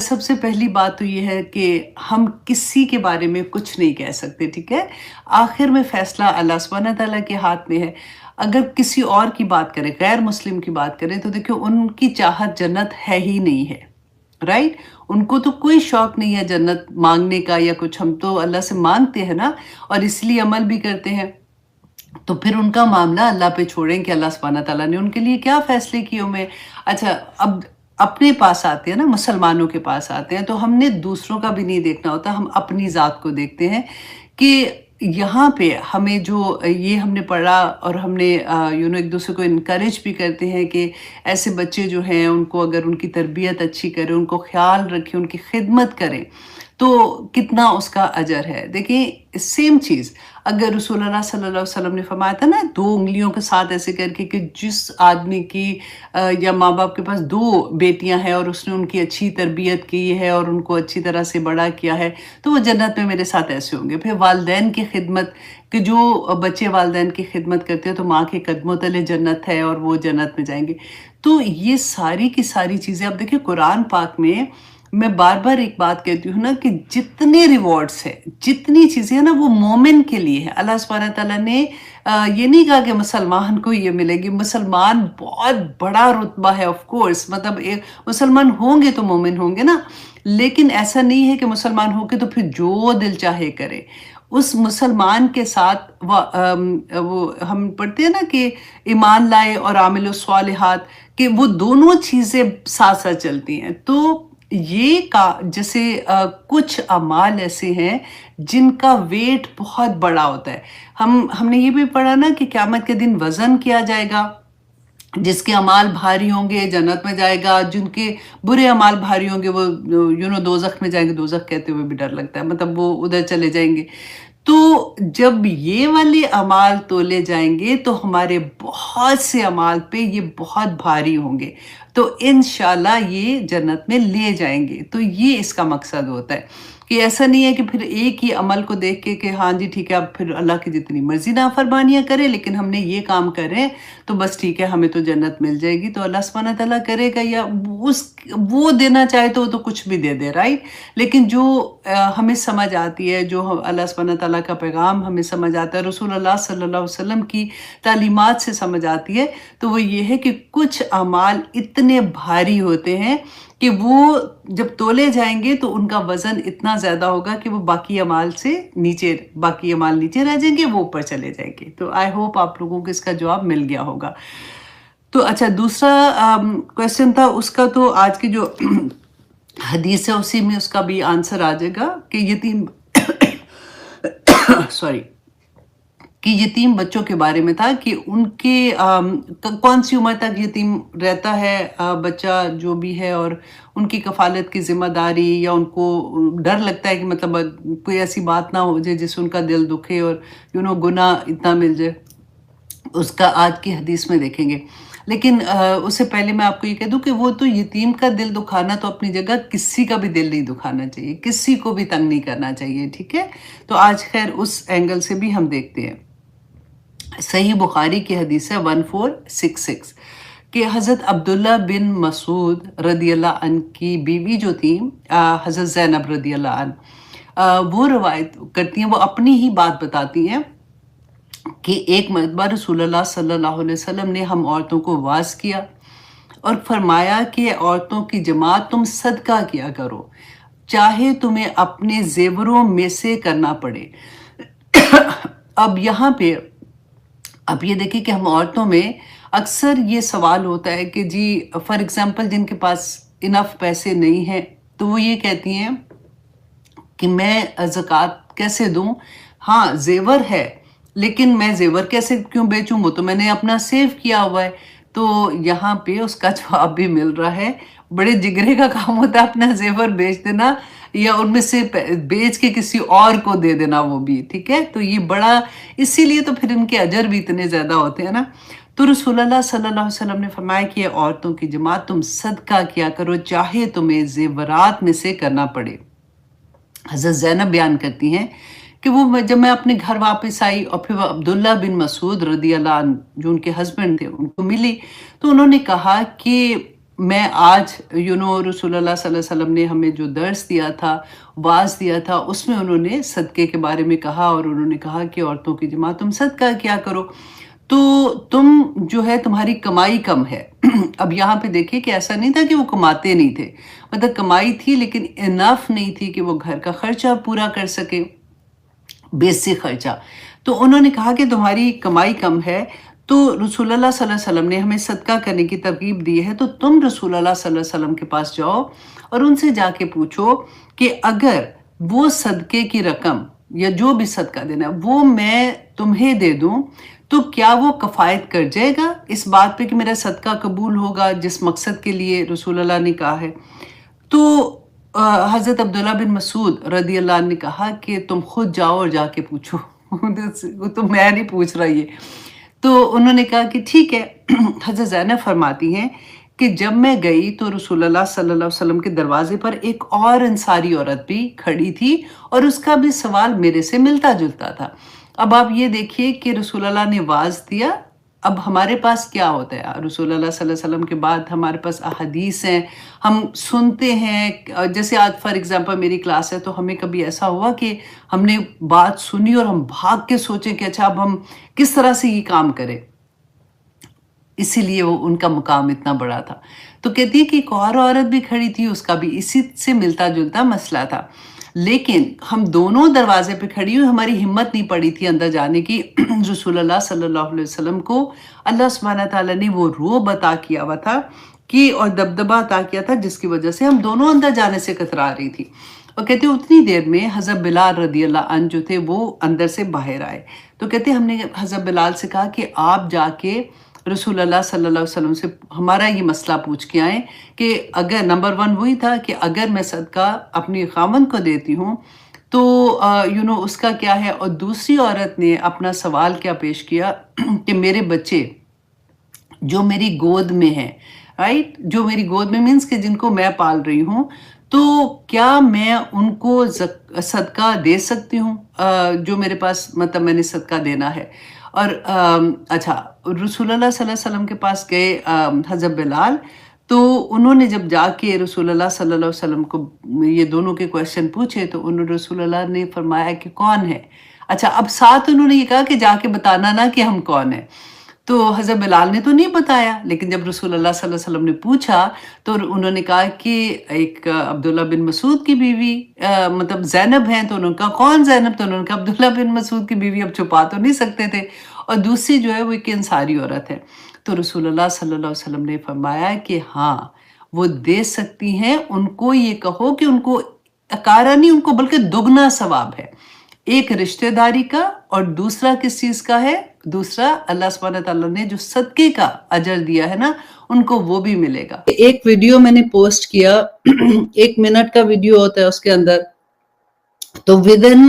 سب سے پہلی بات تو یہ ہے کہ ہم کسی کے بارے میں کچھ نہیں کہہ سکتے، ٹھیک ہے؟ آخر میں فیصلہ اللہ سبحانہ تعالیٰ کے ہاتھ میں ہے۔ اگر کسی اور کی بات کریں، غیر مسلم کی بات کریں، تو دیکھو ان کی چاہت جنت ہے ہی نہیں ہے، رائٹ؟ ان کو تو کوئی شوق نہیں ہے جنت مانگنے کا یا کچھ، ہم تو اللہ سے مانگتے ہیں نا، اور اس لیے عمل بھی کرتے ہیں۔ تو پھر ان کا معاملہ اللہ پہ چھوڑیں کہ اللہ سبحانہ تعالیٰ نے ان کے لیے کیا فیصلے کیے ہوئے ہیں۔ اچھا، اب اپنے پاس آتے ہیں نا، مسلمانوں کے پاس آتے ہیں، تو ہم نے دوسروں کا بھی نہیں دیکھنا ہوتا، ہم اپنی ذات کو دیکھتے ہیں کہ یہاں پہ ہمیں جو یہ ہم نے پڑھا، اور ہم نے ایک دوسرے کو انکریج بھی کرتے ہیں کہ ایسے بچے جو ہیں ان کو اگر ان کی تربیت اچھی کریں، ان کو خیال رکھیں، ان کی خدمت کریں، تو کتنا اس کا اجر ہے۔ دیکھیں سیم چیز اگر رسول اللہ صلی اللہ علیہ وسلم نے فرمایا تھا نا، 2 انگلیوں کے ساتھ ایسے کر کے کہ جس آدمی کی یا ماں باپ کے پاس 2 بیٹیاں ہیں اور اس نے ان کی اچھی تربیت کی ہے اور ان کو اچھی طرح سے بڑا کیا ہے، تو وہ جنت میں میرے ساتھ ایسے ہوں گے۔ پھر والدین کی خدمت، کہ جو بچے والدین کی خدمت کرتے ہیں تو ماں کے قدموں تلے جنت ہے اور وہ جنت میں جائیں گے۔ تو یہ ساری کی ساری چیزیں، اب دیکھیں قرآن پاک میں بار بار ایک بات کہتی ہوں نا کہ جتنے ریوارڈز ہیں، جتنی چیزیں ہیں نا، وہ مومن کے لیے ہے۔ اللہ سبحانہ تعالیٰ نے یہ نہیں کہا کہ مسلمان کو یہ ملے گی۔ مسلمان بہت بڑا رتبہ ہے، آف کورس، مطلب مسلمان ہوں گے تو مومن ہوں گے نا، لیکن ایسا نہیں ہے کہ مسلمان ہو کے تو پھر جو دل چاہے کرے۔ اس مسلمان کے ساتھ وہ ہم پڑھتے ہیں نا کہ ایمان لائے اور عامل الصالحات، کہ وہ دونوں چیزیں ساتھ ساتھ چلتی ہیں۔ تو یہ جیسے کچھ اعمال ایسے ہیں جن کا ویٹ بہت بڑا ہوتا ہے۔ ہم نے یہ بھی پڑھا نا کہ قیامت کے دن وزن کیا جائے گا، جس کے اعمال بھاری ہوں گے جنت میں جائے گا، جن کے برے اعمال بھاری ہوں گے وہ دوزخ میں جائیں گے۔ دوزخ کہتے ہوئے بھی ڈر لگتا ہے، مطلب وہ ادھر چلے جائیں گے۔ تو جب یہ والے اعمال تولے جائیں گے تو ہمارے بہت سے اعمال پہ یہ بہت بھاری ہوں گے، تو انشاءاللہ یہ جنت میں لے جائیں گے۔ تو یہ اس کا مقصد ہوتا ہے کہ ایسا نہیں ہے کہ پھر ایک ہی عمل کو دیکھ کے کہ ہاں جی ٹھیک ہے، اب پھر اللہ کی جتنی مرضی نافرمانیاں کرے، لیکن ہم نے یہ کام کریں تو بس ٹھیک ہے، ہمیں تو جنت مل جائے گی۔ تو اللہ سبحانہ تعالیٰ کرے گا، یا وہ دینا چاہے تو وہ تو کچھ بھی دے دے، رائٹ؟ لیکن جو ہمیں سمجھ آتی ہے، جو اللہ سبحانہ تعالیٰ کا پیغام ہمیں سمجھ آتا ہے، رسول اللہ صلی اللہ علیہ وسلم کی تعلیمات سے سمجھ آتی ہے، تو وہ یہ ہے کہ کچھ اعمال اتنے بھاری ہوتے ہیں کہ وہ جب تولے جائیں گے تو ان کا وزن اتنا زیادہ ہوگا کہ وہ باقی اعمال نیچے رہ جائیں گے، وہ اوپر چلے جائیں گے۔ تو آئی ہوپ آپ لوگوں کو اس کا جواب مل گیا ہوگا۔ تو اچھا، دوسرا کویسچن تھا اس کا، تو آج کی جو حدیث ہے اسی میں اس کا بھی آنسر آ جائے گا کہ یتیم کہ یتیم بچوں کے بارے میں تھا کہ ان کے کون سی عمر تک یتیم رہتا ہے بچہ جو بھی ہے، اور ان کی کفالت کی ذمہ داری، یا ان کو ڈر لگتا ہے کہ مطلب کوئی ایسی بات نہ ہو جائے جس سے ان کا دل دکھے اور گناہ اتنا مل جائے، اس کا آج کی حدیث میں دیکھیں گے۔ لیکن اس سے پہلے میں آپ کو یہ کہہ دوں کہ وہ تو یتیم کا دل دکھانا تو اپنی جگہ، کسی کا بھی دل نہیں دکھانا چاہیے، کسی کو بھی تنگ نہیں کرنا چاہیے، ٹھیک ہے؟ تو آج خیر اس اینگل سے بھی ہم دیکھتے ہیں۔ صحیح بخاری کی حدیث ہے 1466 کہ حضرت عبداللہ بن مسعود رضی اللہ عنہ کی بیوی جو تھی حضرت زینب رضی اللہ عنہ، وہ روایت کرتی ہیں، وہ اپنی ہی بات بتاتی ہیں کہ ایک مرتبہ رسول اللہ صلی اللہ علیہ وسلم نے ہم عورتوں کو واعظ کیا اور فرمایا کہ عورتوں کی جماعت، تم صدقہ کیا کرو، چاہے تمہیں اپنے زیوروں میں سے کرنا پڑے۔ اب یہاں پہ اب یہ دیکھیں کہ ہم عورتوں میں اکثر یہ سوال ہوتا ہے کہ جی فار ایگزامپل جن کے پاس انف پیسے نہیں ہیں تو وہ یہ کہتی ہیں کہ میں زکوٰۃ کیسے دوں؟ ہاں زیور ہے، لیکن میں زیور کیسے کیوں بیچوں؟ وہ تو میں نے اپنا سیو کیا ہوا ہے۔ تو یہاں پہ اس کا جواب بھی مل رہا ہے، بڑے جگرے کا کام ہوتا ہے اپنا زیور بیچ دینا، یا ان میں سے بیچ کے کسی اور کو دے دینا، وہ بھی ٹھیک ہے۔ تو یہ بڑا، اسی لیے تو پھر ان کے اجر بھی اتنے زیادہ ہوتے ہیں نا۔ تو رسول اللہ صلی اللہ علیہ وسلم نے فرمایا کہ عورتوں کی جماعت، تم صدقہ کیا کرو، چاہے تمہیں زیورات میں سے کرنا پڑے۔ حضرت زینب بیان کرتی ہیں کہ وہ جب میں اپنے گھر واپس آئی اور پھر عبداللہ بن مسعود رضی اللہ عنہ جو ان کے ہسبینڈ تھے ان کو ملی، تو انہوں نے کہا کہ میں آج رسول اللہ صلی اللہ علیہ وسلم نے ہمیں جو درس دیا تھا، واعظ دیا تھا، اس میں انہوں نے صدقے کے بارے میں کہا، اور انہوں نے کہا کہ عورتوں کی جماعت تم صدقہ کیا کرو، تو تم جو ہے تمہاری کمائی کم ہے۔ اب یہاں پہ دیکھیں کہ ایسا نہیں تھا کہ وہ کماتے نہیں تھے، مطلب کمائی تھی لیکن انف نہیں تھی کہ وہ گھر کا خرچہ پورا کر سکے، بیسک خرچہ۔ تو انہوں نے کہا کہ تمہاری کمائی کم ہے، تو رسول اللہ صلی اللہ علیہ وسلم نے ہمیں صدقہ کرنے کی ترغیب دی ہے، تو تم رسول اللہ صلی اللہ علیہ وسلم کے پاس جاؤ اور ان سے جا کے پوچھو کہ اگر وہ صدقے کی رقم یا جو بھی صدقہ دینا ہے وہ میں تمہیں دے دوں تو کیا وہ کفایت کر جائے گا اس بات پہ کہ میرا صدقہ قبول ہوگا جس مقصد کے لیے رسول اللہ نے کہا ہے؟ تو حضرت عبداللہ بن مسعود رضی اللہ عنہ نے کہا کہ تم خود جاؤ اور جا کے پوچھو، تو میں نہیں پوچھ رہا یہ۔ تو انہوں نے کہا کہ ٹھیک ہے۔ حضرت زینب فرماتی ہیں کہ جب میں گئی تو رسول اللہ صلی اللہ علیہ وسلم کے دروازے پر ایک اور انصاری عورت بھی کھڑی تھی اور اس کا بھی سوال میرے سے ملتا جلتا تھا۔ اب آپ یہ دیکھیے کہ رسول اللہ نے واعظ دیا، اب ہمارے پاس کیا ہوتا ہے؟ رسول اللہ صلی اللہ علیہ وسلم کے بعد ہمارے پاس احادیث ہیں، ہم سنتے ہیں۔ جیسے آج فار ایگزامپل میری کلاس ہے تو ہمیں کبھی ایسا ہوا کہ ہم نے بات سنی اور ہم بھاگ کے سوچے کہ اچھا اب ہم کس طرح سے یہ کام کریں، اسی لیے وہ ان کا مقام اتنا بڑا تھا۔ تو کہتی ہے کہ ایک اور عورت بھی کھڑی تھی، اس کا بھی اسی سے ملتا جلتا مسئلہ تھا، لیکن ہم دونوں دروازے پہ کھڑی ہوئی، ہماری ہمت نہیں پڑی تھی اندر جانے کی۔ رسول اللہ صلی اللہ علیہ وسلم کو اللہ سبحانہ تعالیٰ نے وہ رعب عطا کیا ہوا تھا کہ اور دبدبہ عطا کیا تھا جس کی وجہ سے ہم دونوں اندر جانے سے کترا رہی تھی۔ اور کہتے ہیں اتنی دیر میں حضرت بلال رضی اللہ عنہ جو تھے وہ اندر سے باہر آئے، تو کہتے ہیں ہم نے حضرت بلال سے کہا کہ آپ جا کے رسول اللہ صلی اللہ علیہ وسلم سے ہمارا یہ مسئلہ پوچھ کے آئیں کہ اگر نمبر 1 وہی تھا کہ اگر میں صدقہ اپنی خاوند کو دیتی ہوں تو اس کا کیا ہے، اور دوسری عورت نے اپنا سوال کیا پیش کیا کہ میرے بچے جو میری گود میں ہیں، رائٹ، جو میری گود میں مینس کہ جن کو میں پال رہی ہوں، تو کیا میں ان کو صدقہ دے سکتی ہوں جو میرے پاس مطلب میں نے صدقہ دینا ہے؟ اور اچھا رسول اللہ صلی اللہ علیہ وسلم کے پاس گئے حضرت بلال، تو انہوں نے جب جا کے رسول اللہ صلی اللہ علیہ وسلم کو یہ دونوں کے کویشچن پوچھے تو انہوں نے رسول اللہ نے فرمایا کہ کون ہے؟ اچھا اب ساتھ انہوں نے یہ کہا کہ جا کے بتانا نا کہ ہم کون ہیں۔ تو حضرت بلال نے تو نہیں بتایا، لیکن جب رسول اللہ صلی اللہ علیہ وسلم نے پوچھا تو انہوں نے کہا کہ ایک عبداللہ بن مسعود کی بیوی مطلب زینب ہیں، تو انہوں نے کہا کون زینب؟ تو انہوں نے کہا عبداللہ بن مسعود کی بیوی، اب چھپا تو نہیں سکتے تھے، اور دوسری جو ہے وہ ایک انصاری عورت ہے۔ تو رسول اللہ صلی اللہ علیہ وسلم نے فرمایا کہ ہاں وہ دے سکتی ہیں، ان کو یہ کہو کہ ان کو اکارا نہیں، ان کو بلکہ دگنا ثواب ہے، ایک رشتہ داری کا، اور دوسرا کس چیز کا ہے؟ دوسرا اللہ سبحانہ تعالیٰ نے جو صدقے کا اجر دیا ہے نا، ان کو وہ بھی ملے گا۔ ایک ویڈیو میں نے پوسٹ کیا 1 منٹ کا ویڈیو ہوتا ہے اس کے اندر، تو ودن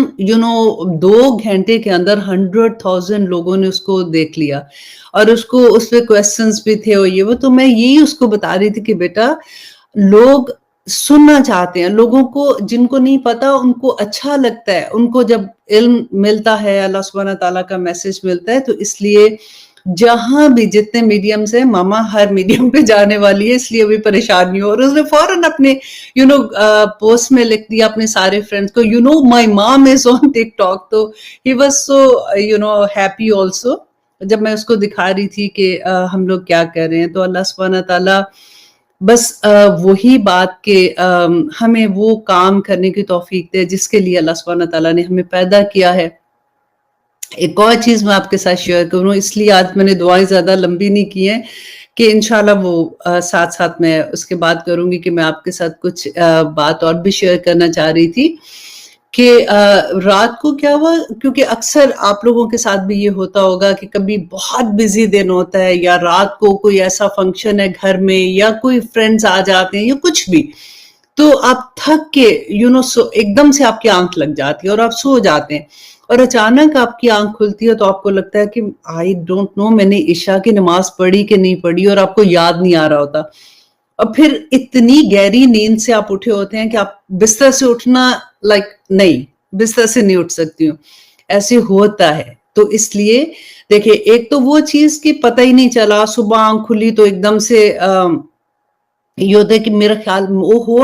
2 گھنٹے کے اندر 100,000 لوگوں نے اس کو دیکھ لیا، اور اس پہ کویسچنز بھی تھے اور یہ وہ، تو میں یہی اس کو بتا رہی تھی کہ بیٹا لوگ سننا چاہتے ہیں، لوگوں کو جن کو نہیں پتا ان کو اچھا لگتا ہے، ان کو جب علم ملتا ہے، اللہ سبحانہ تعالیٰ کا میسج ملتا ہے، تو اس لیے جہاں بھی جتنے میڈیمز ہیں، ماما ہر میڈیم پہ جانے والی ہے، اس لیے ابھی پریشان نہیں ہو، اور اس نے فوراً اپنے پوسٹ میں لکھ دیا اپنے سارے فرینڈز کو مائی مام از آن ٹک ٹاک، تو he was so happy also جب میں اس کو دکھا رہی تھی کہ ہم لوگ کیا کر رہے ہیں۔ تو اللہ سبحانہ تعالیٰ بس وہی بات کہ ہمیں وہ کام کرنے کی توفیق دے جس کے لیے اللہ سبحانہ تعالیٰ نے ہمیں پیدا کیا ہے۔ ایک اور چیز میں آپ کے ساتھ شیئر کروں، اس لیے آج میں نے دعائیں زیادہ لمبی نہیں کی ہیں کہ انشاءاللہ وہ ساتھ ساتھ میں اس کے بعد کروں گی، کہ میں آپ کے ساتھ کچھ بات اور بھی شیئر کرنا چاہ رہی تھی کہ رات کو کیا ہوا، کیونکہ اکثر آپ لوگوں کے ساتھ بھی یہ ہوتا ہوگا کہ کبھی بہت بزی دن ہوتا ہے، یا رات کو کوئی ایسا فنکشن ہے گھر میں، یا کوئی فرینڈز آ جاتے ہیں یا کچھ بھی، تو آپ تھک کے ایک دم سے آپ کی آنکھ لگ جاتی ہے اور آپ سو جاتے ہیں، اور اچانک آپ کی آنکھ کھلتی ہے تو آپ کو لگتا ہے کہ آئی ڈونٹ نو میں نے عشاء کی نماز پڑھی کہ نہیں پڑھی، اور آپ کو یاد نہیں آ رہا ہوتا، اور پھر اتنی گہری نیند سے آپ اٹھے ہوتے ہیں کہ آپ بستر سے اٹھنا نہیں، بستر سے نہیں اٹھ سکتی ہوں، ایسے ہوتا ہے۔ تو اس لیے دیکھیں، ایک تو وہ چیز کہ پتہ ہی نہیں چلا، صبح آنکھ کھلی تو ایک دم سے یہ ہوتا ہے کہ میرا خیال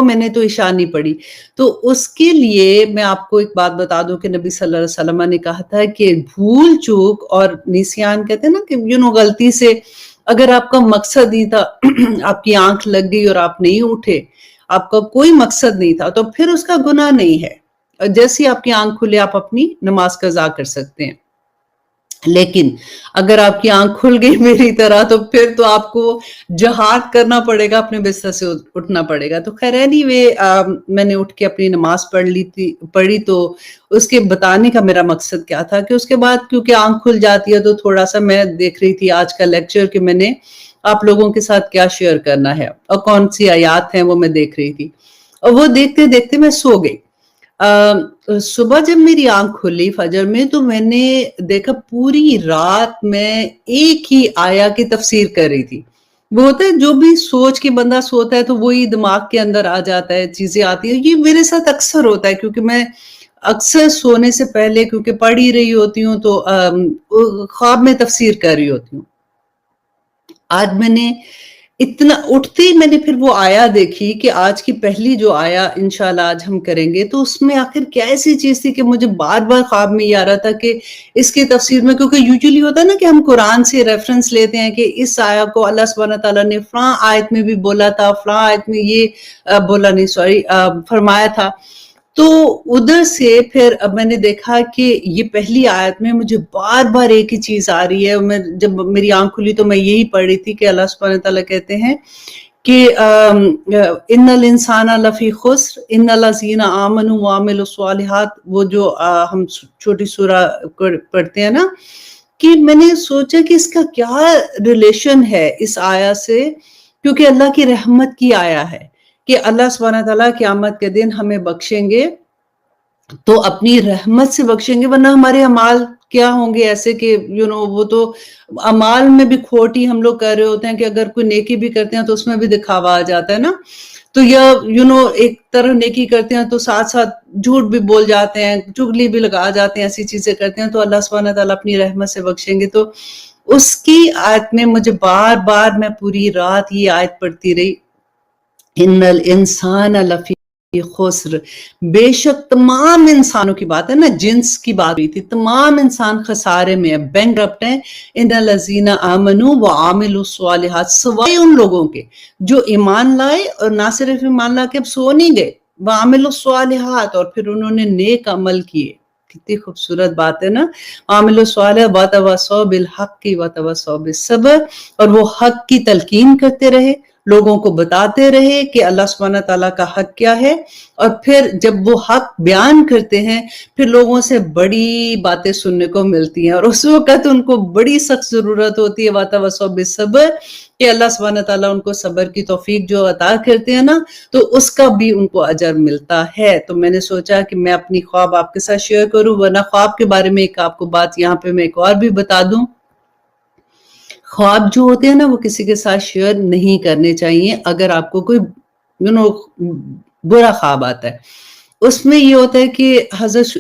میں نے تو عشاء نہیں پڑھی. تو اس کے لیے میں آپ کو ایک بات بتا دوں کہ نبی صلی اللہ علیہ وسلم نے کہا تھا کہ بھول چوک اور نسیان کہتے ہیں نا کہ غلطی سے اگر آپ کا مقصد نہیں تھا آپ کی آنکھ لگ گئی اور آپ نہیں اٹھے، آپ کا کوئی مقصد نہیں تھا، تو پھر اس کا گناہ نہیں ہے. جیسے ہی آپ کی آنکھ کھلے آپ اپنی نماز قضا کر سکتے ہیں. لیکن اگر آپ کی آنکھ کھل گئی میری طرح تو پھر تو آپ کو جہاد کرنا پڑے گا، اپنے بستر سے اٹھنا پڑے گا. تو خیر میں نے اٹھ کے اپنی نماز پڑھی تو اس کے بتانے کا میرا مقصد کیا تھا کہ اس کے بعد کیونکہ آنکھ کھل جاتی ہے تو تھوڑا سا میں دیکھ رہی تھی آج کا لیکچر کہ میں نے آپ لوگوں کے ساتھ کیا شیئر کرنا ہے اور کون سی آیات ہیں وہ میں دیکھ رہی تھی. اور وہ دیکھتے دیکھتے میں سو گئی. صبح جب میری آنکھ کھلی فجر میں تو میں نے دیکھا پوری رات میں ایک ہی آیا کی تفسیر کر رہی تھی. وہ ہوتا ہے جو بھی سوچ کے بندہ سوتا ہے تو وہی دماغ کے اندر آ جاتا ہے، چیزیں آتی ہیں. یہ میرے ساتھ اکثر ہوتا ہے کیونکہ میں اکثر سونے سے پہلے کیونکہ پڑھ ہی رہی ہوتی ہوں تو خواب میں تفسیر کر رہی ہوتی ہوں. آج میں نے اتنا اٹھتے ہی میں نے پھر وہ آیا دیکھی کہ آج کی پہلی جو آیا انشاءاللہ آج ہم کریں گے تو اس میں آخر کیا ایسی چیز تھی کہ مجھے بار بار خواب میں یہ آ رہا تھا کہ اس کی تفسیر میں، کیونکہ یوجولی ہوتا ہے نا کہ ہم قرآن سے ریفرنس لیتے ہیں کہ اس آیا کو اللہ سبحانہ تعالیٰ نے فلاں آیت میں بھی بولا تھا، فلاں آیت میں یہ فرمایا تھا. تو ادھر سے پھر اب میں نے دیکھا کہ یہ پہلی آیت میں مجھے بار بار ایک ہی چیز آ رہی ہے. جب میری آنکھ کھلی تو میں یہی پڑھ رہی تھی کہ اللہ سبحانہ تعالیٰ کہتے ہیں کہ ان الانسان لفی خسر ان الذین آمنوا وعملوا الصالحات، وہ جو ہم چھوٹی سورہ پڑھتے ہیں نا، کہ میں نے سوچا کہ اس کا کیا ریلیشن ہے اس آیا سے، کیونکہ اللہ کی رحمت کی آیا ہے کہ اللہ سبحانہ تعالیٰ قیامت کے دن ہمیں بخشیں گے تو اپنی رحمت سے بخشیں گے، ورنہ ہمارے اعمال کیا ہوں گے ایسے کہ وہ تو اعمال میں بھی کھوٹی ہم لوگ کر رہے ہوتے ہیں کہ اگر کوئی نیکی بھی کرتے ہیں تو اس میں بھی دکھاوا آ جاتا ہے نا. تو یا ایک طرح نیکی کرتے ہیں تو ساتھ ساتھ جھوٹ بھی بول جاتے ہیں، چغلی بھی لگا جاتے ہیں، ایسی چیزیں کرتے ہیں. تو اللہ سبحانہ تعالیٰ اپنی رحمت سے بخشیں گے. تو اس کی آیت میں مجھے بار بار میں پوری رات یہ آیت پڑھتی رہی، ان الانسان لفی خسر، بے شک تمام انسانوں کی بات ہے نا، جنس کی بات ہوئی تھی، تمام انسان خسارے میں ہے، بینکرپٹ ہیں. ان الذین آمنوا وعملوا الصالحات، سوائے ان لوگوں کے جو ایمان لائے اور نہ صرف ایمان لا کے اب سو نہیں گئے، وعملوا الصالحات، اور پھر انہوں نے نیک عمل کیے. کتنی خوبصورت بات ہے نا، عامل الصالح وتواصوا بالحق وتواصوا بالصبر، اور وہ حق کی تلقین کرتے رہے، لوگوں کو بتاتے رہے کہ اللہ سبحانہ تعالیٰ کا حق کیا ہے. اور پھر جب وہ حق بیان کرتے ہیں پھر لوگوں سے بڑی باتیں سننے کو ملتی ہیں، اور اس وقت ان کو بڑی سخت ضرورت ہوتی ہے وتواصوا بالصبر، کہ اللہ سبحانہ تعالیٰ ان کو صبر کی توفیق جو عطا کرتے ہیں نا تو اس کا بھی ان کو اجر ملتا ہے. تو میں نے سوچا کہ میں اپنی خواب آپ کے ساتھ شیئر کروں، ورنہ خواب کے بارے میں ایک آپ کو بات یہاں پہ میں ایک اور بھی بتا دوں. خواب جو ہوتے ہیں نا وہ کسی کے ساتھ شیئر نہیں کرنے چاہیے. اگر آپ کو کوئی برا خواب آتا ہے، اس میں یہ ہوتا ہے کہ حضرت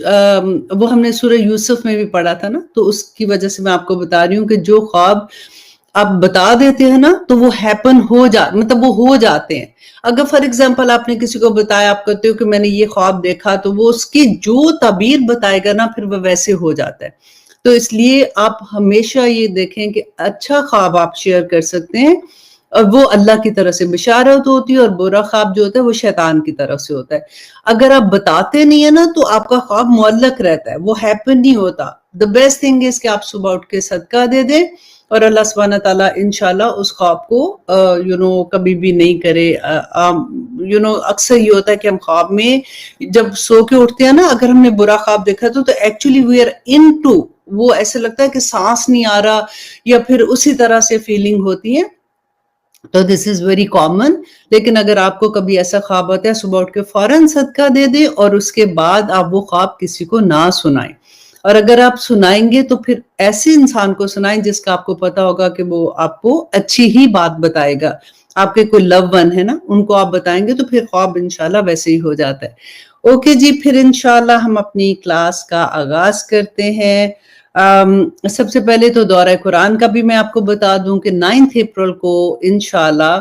وہ ہم نے سورہ یوسف میں بھی پڑھا تھا نا، تو اس کی وجہ سے میں آپ کو بتا رہی ہوں کہ جو خواب آپ بتا دیتے ہیں نا تو وہ مطلب وہ ہو جاتے ہیں. اگر فار ایگزامپل آپ نے کسی کو بتایا، آپ کہتے ہو کہ میں نے یہ خواب دیکھا، تو وہ اس کی جو تعبیر بتائے گا نا پھر وہ ویسے ہو جاتا ہے. تو اس لیے آپ ہمیشہ یہ دیکھیں کہ اچھا خواب آپ شیئر کر سکتے ہیں اور وہ اللہ کی طرف سے بشارت ہوتی ہے، اور برا خواب جو ہوتا ہے وہ شیطان کی طرف سے ہوتا ہے. اگر آپ بتاتے نہیں ہیں نا تو آپ کا خواب معلق رہتا ہے، وہ ہیپن نہیں ہوتا. the best thing is کہ آپ صبح اٹھ کے صدقہ دے دیں اور اللہ سبحانہ تعالیٰ انشاءاللہ اس خواب کو کبھی بھی نہیں کرے. اکثر یہ ہوتا ہے کہ ہم خواب میں جب سو کے اٹھتے ہیں نا، اگر ہم نے برا خواب دیکھا تو ایکچولی وی آر انٹو، وہ ایسے لگتا ہے کہ سانس نہیں آ رہا یا پھر اسی طرح سے فیلنگ ہوتی ہے. تو دس از ویری کامن. لیکن اگر آپ کو کبھی ایسا خواب ہوتا ہے، صبح اٹھ کے فوراً صدقہ دے دیں اور اس کے بعد آپ وہ خواب کسی کو نہ سنائیں. اور اگر آپ سنائیں گے تو پھر ایسے انسان کو سنائیں جس کا آپ کو پتا ہوگا کہ وہ آپ کو اچھی ہی بات بتائے گا. آپ کے کوئی لو ون ہے نا، ان کو آپ بتائیں گے تو پھر خواب انشاءاللہ ویسے ہی ہو جاتا ہے. اوکے جی، پھر انشاءاللہ ہم اپنی کلاس کا آغاز کرتے ہیں. سب سے پہلے تو دورہ قرآن کا بھی میں آپ کو بتا دوں کہ 9 اپریل کو انشاءاللہ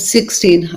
16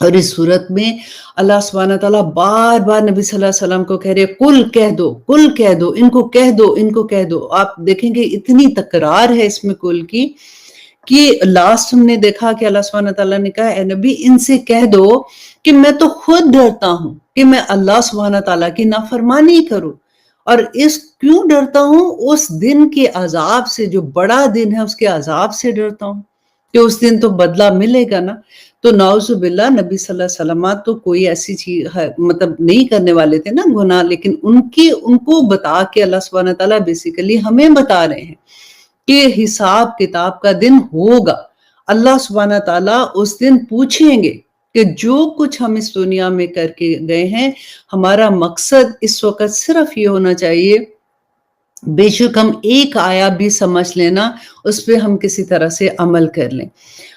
اور اس صورت میں اللہ سبحانہ تعالیٰ بار بار نبی صلی اللہ علیہ وسلم کو کہہ رہے کل کہہ دو، کل کہہ دو، ان کو کہہ دو، ان کو کہہ دو. آپ دیکھیں گے اتنی تکرار ہے اس میں کل کی کہ لاسٹ ہم نے دیکھا کہ اللہ سبحانہ تعالیٰ نے کہا اے نبی ان سے کہہ دو کہ میں تو خود ڈرتا ہوں کہ میں اللہ سبحانہ تعالیٰ کی نافرمانی کروں. اور اس کیوں ڈرتا ہوں؟ اس دن کے عذاب سے، جو بڑا دن ہے اس کے عذاب سے ڈرتا ہوں کہ اس دن تو بدلہ ملے گا نا. تو نعوذ باللہ نبی صلی اللہ علیہ وسلم تو کوئی ایسی چیز مطلب نہیں کرنے والے تھے نا گناہ، لیکن ان کو بتا کے اللہ سبحانہ تعالیٰ بیسیکلی ہمیں بتا رہے ہیں کہ حساب کتاب کا دن ہوگا. اللہ سبحانہ تعالیٰ اس دن پوچھیں گے کہ جو کچھ ہم اس دنیا میں کر کے گئے ہیں، ہمارا مقصد اس وقت صرف یہ ہونا چاہیے، بے شک ہم ایک آیا بھی سمجھ لینا، اس پہ ہم کسی طرح سے عمل کر لیں.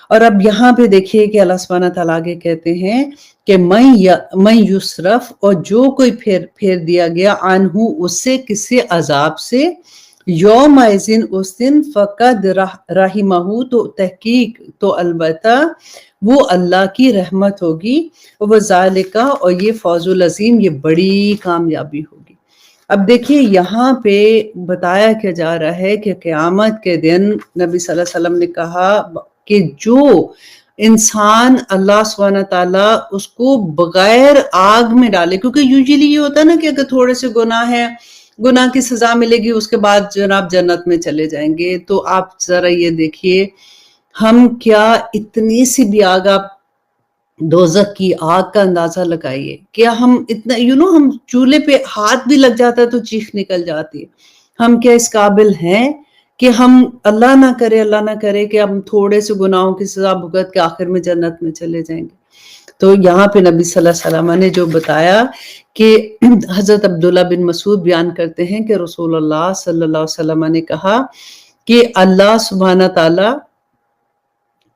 اور اب یہاں پہ دیکھیے کہ اللہ سبحانہ تعالیٰ آگے کہتے ہیں کہ میں یسرف، اور جو کوئی پھیر دیا گیا عنہ اس سے، کسی عذاب سے، یوم ازن اس دن، فقد رحمہ تو تحقیق تو البتہ وہ اللہ کی رحمت ہوگی، وہ ذالکہ اور یہ فوز العظیم، یہ بڑی کامیابی ہوگی. اب دیکھیے یہاں پہ بتایا کیا جا رہا ہے کہ قیامت کے دن نبی صلی اللہ علیہ وسلم نے کہا کہ جو انسان اللہ سبحانہ تعالیٰ اس کو بغیر آگ میں ڈالے، کیونکہ یوزیلی یہ ہوتا ہے نا کہ اگر تھوڑے سے گناہ ہے، گناہ کی سزا ملے گی، اس کے بعد جناب جنت میں چلے جائیں گے. تو آپ ذرا یہ دیکھیے ہم کیا اتنی سی بھی آگ، آپ دوزخ کی آگ کا اندازہ لگائیے، کیا ہم اتنا ہم چولہے پہ ہاتھ بھی لگ جاتا ہے تو چیخ نکل جاتی ہے. ہم کیا اس قابل ہیں کہ ہم اللہ نہ کرے کہ ہم تھوڑے سے گناہوں کی سزا بھگت کے آخر میں جنت میں چلے جائیں گے؟ تو یہاں پہ نبی صلی اللہ علیہ وسلم نے جو بتایا کہ حضرت عبداللہ بن مسعود بیان کرتے ہیں کہ رسول اللہ صلی اللہ علیہ وسلم نے کہا کہ اللہ سبحانہ تعالیٰ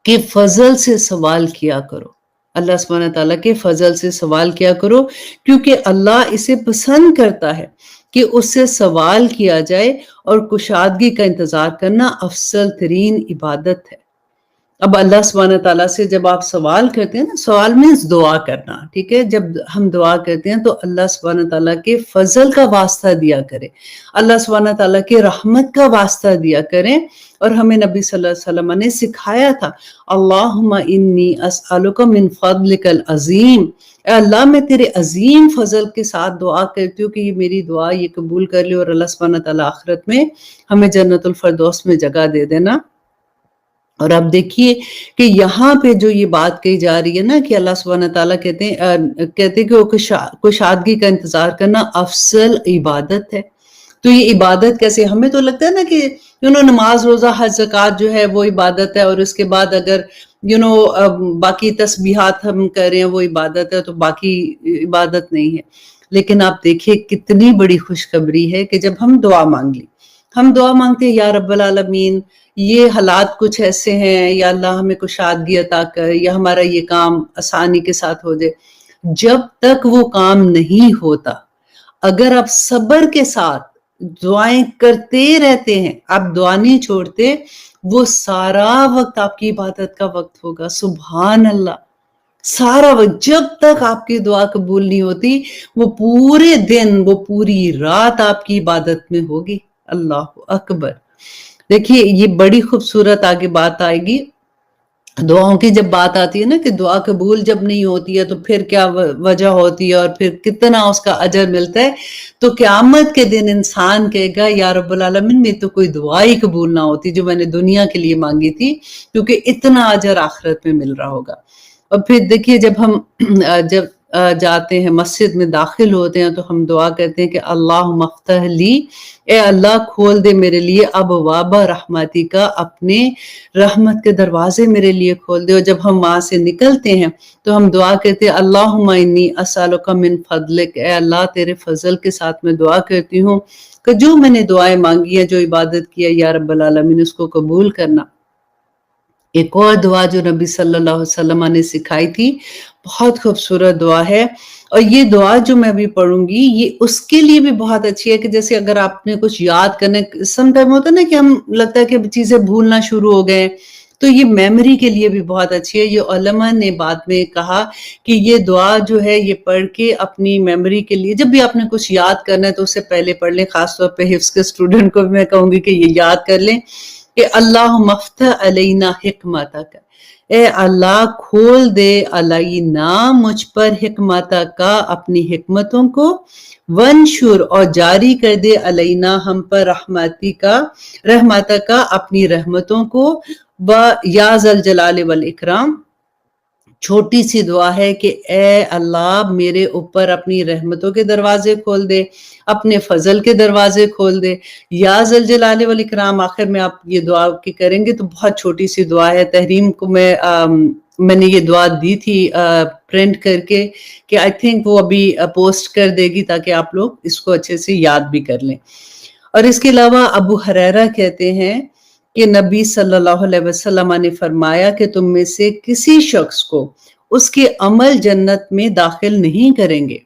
کے فضل سے سوال کیا کرو، اللہ سبحانہ تعالیٰ کے فضل سے سوال کیا کرو، کیونکہ اللہ اسے پسند کرتا ہے کہ اس سے سوال کیا جائے، اور کشادگی کا انتظار کرنا افضل ترین عبادت ہے. اب اللہ سبحانہ تعالیٰ سے جب آپ سوال کرتے ہیں نا، سوال مینس دعا کرنا، ٹھیک ہے، جب ہم دعا کرتے ہیں تو اللہ سبحانہ تعالیٰ کے فضل کا واسطہ دیا کرے، اللہ سبحانہ تعالیٰ کے رحمت کا واسطہ دیا کریں. اور ہمیں نبی صلی اللہ علیہ وسلم نے سکھایا تھا اللہم انی اسألک من فضلک العظیم، اے اللہ میں تیرے عظیم فضل کے ساتھ دعا کرتی ہوں کہ یہ میری دعا یہ قبول کر لے، اور اللہ سبحانہ تعالیٰ آخرت میں ہمیں جنت الفردوس میں جگہ دے دینا. اور اب دیکھیے کہ یہاں پہ جو یہ بات کہی جا رہی ہے نا کہ اللہ سبحانہ تعالیٰ کہتے ہیں کہ وہ کشادگی کا انتظار کرنا افضل عبادت ہے. تو یہ عبادت کیسے؟ ہمیں تو لگتا ہے نا کہ نماز روزہ حج زکوٰۃ جو ہے وہ عبادت ہے، اور اس کے بعد اگر باقی تسبیحات ہم کر رہے ہیں وہ عبادت ہے، تو باقی عبادت نہیں ہے. لیکن آپ دیکھیے کتنی بڑی خوشخبری ہے کہ جب ہم دعا مانگ لی، ہم دعا مانگتے ہیں یا رب العالمین یہ حالات کچھ ایسے ہیں، یا اللہ ہمیں کشادگی عطا کر، یا ہمارا یہ کام آسانی کے ساتھ ہو جائے. جب تک وہ کام نہیں ہوتا، اگر آپ صبر کے ساتھ دعائیں کرتے رہتے ہیں، آپ دعا نہیں چھوڑتے، وہ سارا وقت آپ کی عبادت کا وقت ہوگا. سبحان اللہ، سارا وقت جب تک آپ کی دعا قبول نہیں ہوتی، وہ پورے دن، وہ پوری رات آپ کی عبادت میں ہوگی. اللہ اکبر. دیکھیے یہ بڑی خوبصورت آگے بات آئے گی دعاؤں کی. جب بات آتی ہے نا کہ دعا قبول جب نہیں ہوتی ہے تو پھر کیا وجہ ہوتی ہے، اور پھر کتنا اس کا اجر ملتا ہے، تو قیامت کے دن انسان کہے گا یا رب العالمین میں تو کوئی دعا ہی قبول نہ ہوتی جو میں نے دنیا کے لیے مانگی تھی، کیونکہ اتنا اجر آخرت میں مل رہا ہوگا. اور پھر دیکھیے جب ہم جاتے ہیں مسجد میں داخل ہوتے ہیں تو ہم دعا کرتے ہیں کہ اللہم افتح لی، اے اللہ کھول دے میرے لیے ابواب رحمتی کا، اپنے رحمت کے دروازے میرے لیے کھول دے. اور جب ہم وہاں سے نکلتے ہیں تو ہم دعا کرتے ہیں اللہم انی اسألک من فضلک، اے اللہ تیرے فضل کے ساتھ میں دعا کرتی ہوں کہ جو میں نے دعائیں مانگی ہیں، جو عبادت کی ہے یا رب العالمین اس کو قبول کرنا. ایک اور دعا جو نبی صلی اللہ علیہ وسلم نے سکھائی تھی، بہت خوبصورت دعا ہے، اور یہ دعا جو میں ابھی پڑھوں گی یہ اس کے لیے بھی بہت اچھی ہے کہ جیسے اگر آپ نے کچھ یاد کرنے، سم ٹائم ہوتا ہے نا کہ ہم لگتا ہے کہ چیزیں بھولنا شروع ہو گئے، تو یہ میموری کے لیے بھی بہت اچھی ہے. یہ علماء نے بعد میں کہا کہ یہ دعا جو ہے یہ پڑھ کے اپنی میموری کے لیے، جب بھی آپ نے کچھ یاد کرنا ہے تو اس سے پہلے پڑھ لیں. خاص طور پہ حفظ کے اسٹوڈنٹ کو بھی میں کہوں گی کہ یہ یاد کر لیں کہ اللہم افتح علینا حکمتک، اے اللہ کھول دے علینا مجھ پر حکمتک کا، اپنی حکمتوں کو، ونشر اور جاری کر دے علینا ہم پر رحمتک کا، اپنی رحمتوں کو، یا ذا الجلال والاکرام. چھوٹی سی دعا ہے کہ اے اللہ میرے اوپر اپنی رحمتوں کے دروازے کھول دے، اپنے فضل کے دروازے کھول دے. یا ذا الجلال والاکرام آخر میں آپ یہ دعا کی کریں گے تو بہت چھوٹی سی دعا ہے. تحریم کو میں نے یہ دعا دی تھی پرنٹ کر کے کہ آئی تھنک وہ ابھی پوسٹ کر دے گی تاکہ آپ لوگ اس کو اچھے سے یاد بھی کر لیں. اور اس کے علاوہ ابو ہریرہ کہتے ہیں کہ نبی صلی اللہ علیہ وسلم نے فرمایا کہ تم میں سے کسی شخص کو اس کے عمل جنت میں داخل نہیں کریں گے.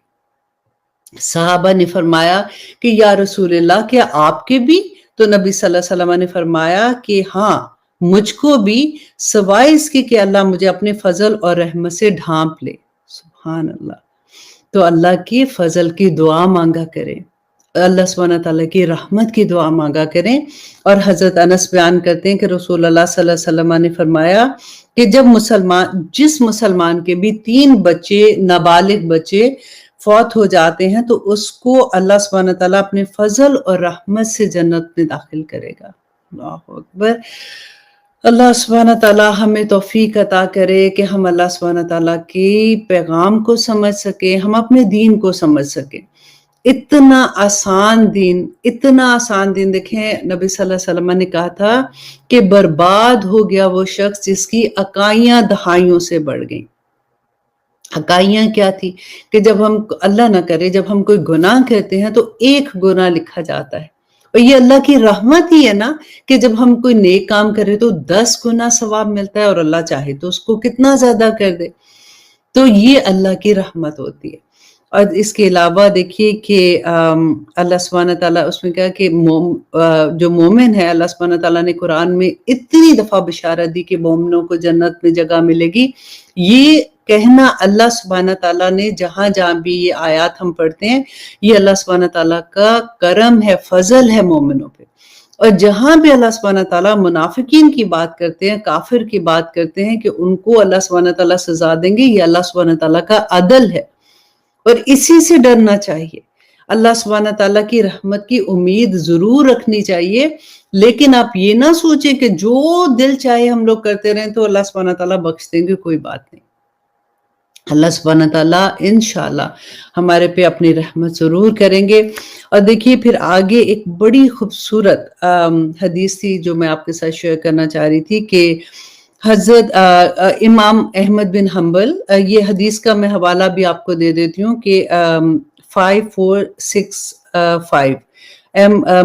صحابہ نے فرمایا کہ یا رسول اللہ کیا آپ کے بھی؟ تو نبی صلی اللہ علیہ وسلم نے فرمایا کہ ہاں مجھ کو بھی، سوائے اس کے کہ اللہ مجھے اپنے فضل اور رحمت سے ڈھانپ لے. سبحان اللہ. تو اللہ کے فضل کی دعا مانگا کریں، اللہ سبحانہ تعالیٰ کی رحمت کی دعا مانگا کریں. اور حضرت انس بیان کرتے ہیں کہ رسول اللہ صلی اللہ علیہ وسلم نے فرمایا کہ جس مسلمان کے بھی 3 بچے، نابالغ بچے فوت ہو جاتے ہیں تو اس کو اللہ سبحانہ تعالیٰ اپنے فضل اور رحمت سے جنت میں داخل کرے گا. اللہ اکبر. اللہ سبحانہ تعالیٰ ہمیں توفیق عطا کرے کہ ہم اللہ سبحانہ تعالیٰ کے پیغام کو سمجھ سکیں، ہم اپنے دین کو سمجھ سکیں. اتنا آسان دین دیکھیں. نبی صلی اللہ علیہ وسلم نے کہا تھا کہ برباد ہو گیا وہ شخص جس کی اکائیاں دہائیوں سے بڑھ گئیں. اکائیاں کیا تھی کہ جب ہم، اللہ نہ کرے، جب ہم کوئی گناہ کرتے ہیں تو 1 گناہ لکھا جاتا ہے. اور یہ اللہ کی رحمت ہی ہے نا کہ جب ہم کوئی نیک کام کرے تو 10 گنا ثواب ملتا ہے، اور اللہ چاہے تو اس کو کتنا زیادہ کر دے. تو یہ اللہ کی رحمت ہوتی ہے. اور اس کے علاوہ دیکھیے کہ اللہ سبحانہ تعالیٰ اس میں کہا کہ جو مومن ہے، اللہ سبحانہ تعالیٰ نے قرآن میں اتنی دفعہ بشارت دی کہ مومنوں کو جنت میں جگہ ملے گی. یہ کہنا اللہ سبحانہ تعالیٰ نے جہاں جہاں بھی یہ آیات ہم پڑھتے ہیں، یہ اللہ سبحانہ تعالیٰ کا کرم ہے، فضل ہے مومنوں پہ. اور جہاں بھی اللہ سبحانہ تعالیٰ منافقین کی بات کرتے ہیں، کافر کی بات کرتے ہیں کہ ان کو اللہ سبحانہ تعالیٰ سزا دیں گے، یہ اللہ سبحانہ تعالیٰ کا عدل ہے اور اسی سے ڈرنا چاہیے. اللہ سبحانہ تعالیٰ کی رحمت کی امید ضرور رکھنی چاہیے، لیکن آپ یہ نہ سوچیں کہ جو دل چاہے ہم لوگ کرتے رہیں تو اللہ سبحانہ تعالیٰ بخش دیں گے. کوئی بات نہیں. اللہ سبحانہ تعالیٰ انشاءاللہ ہمارے پہ اپنی رحمت ضرور کریں گے. اور دیکھیے پھر آگے ایک بڑی خوبصورت حدیث تھی جو میں آپ کے ساتھ شیئر کرنا چاہ رہی تھی کہ حضرت امام احمد بن حنبل، یہ حدیث کا میں حوالہ بھی آپ کو دے دیتی ہوں کہ 5465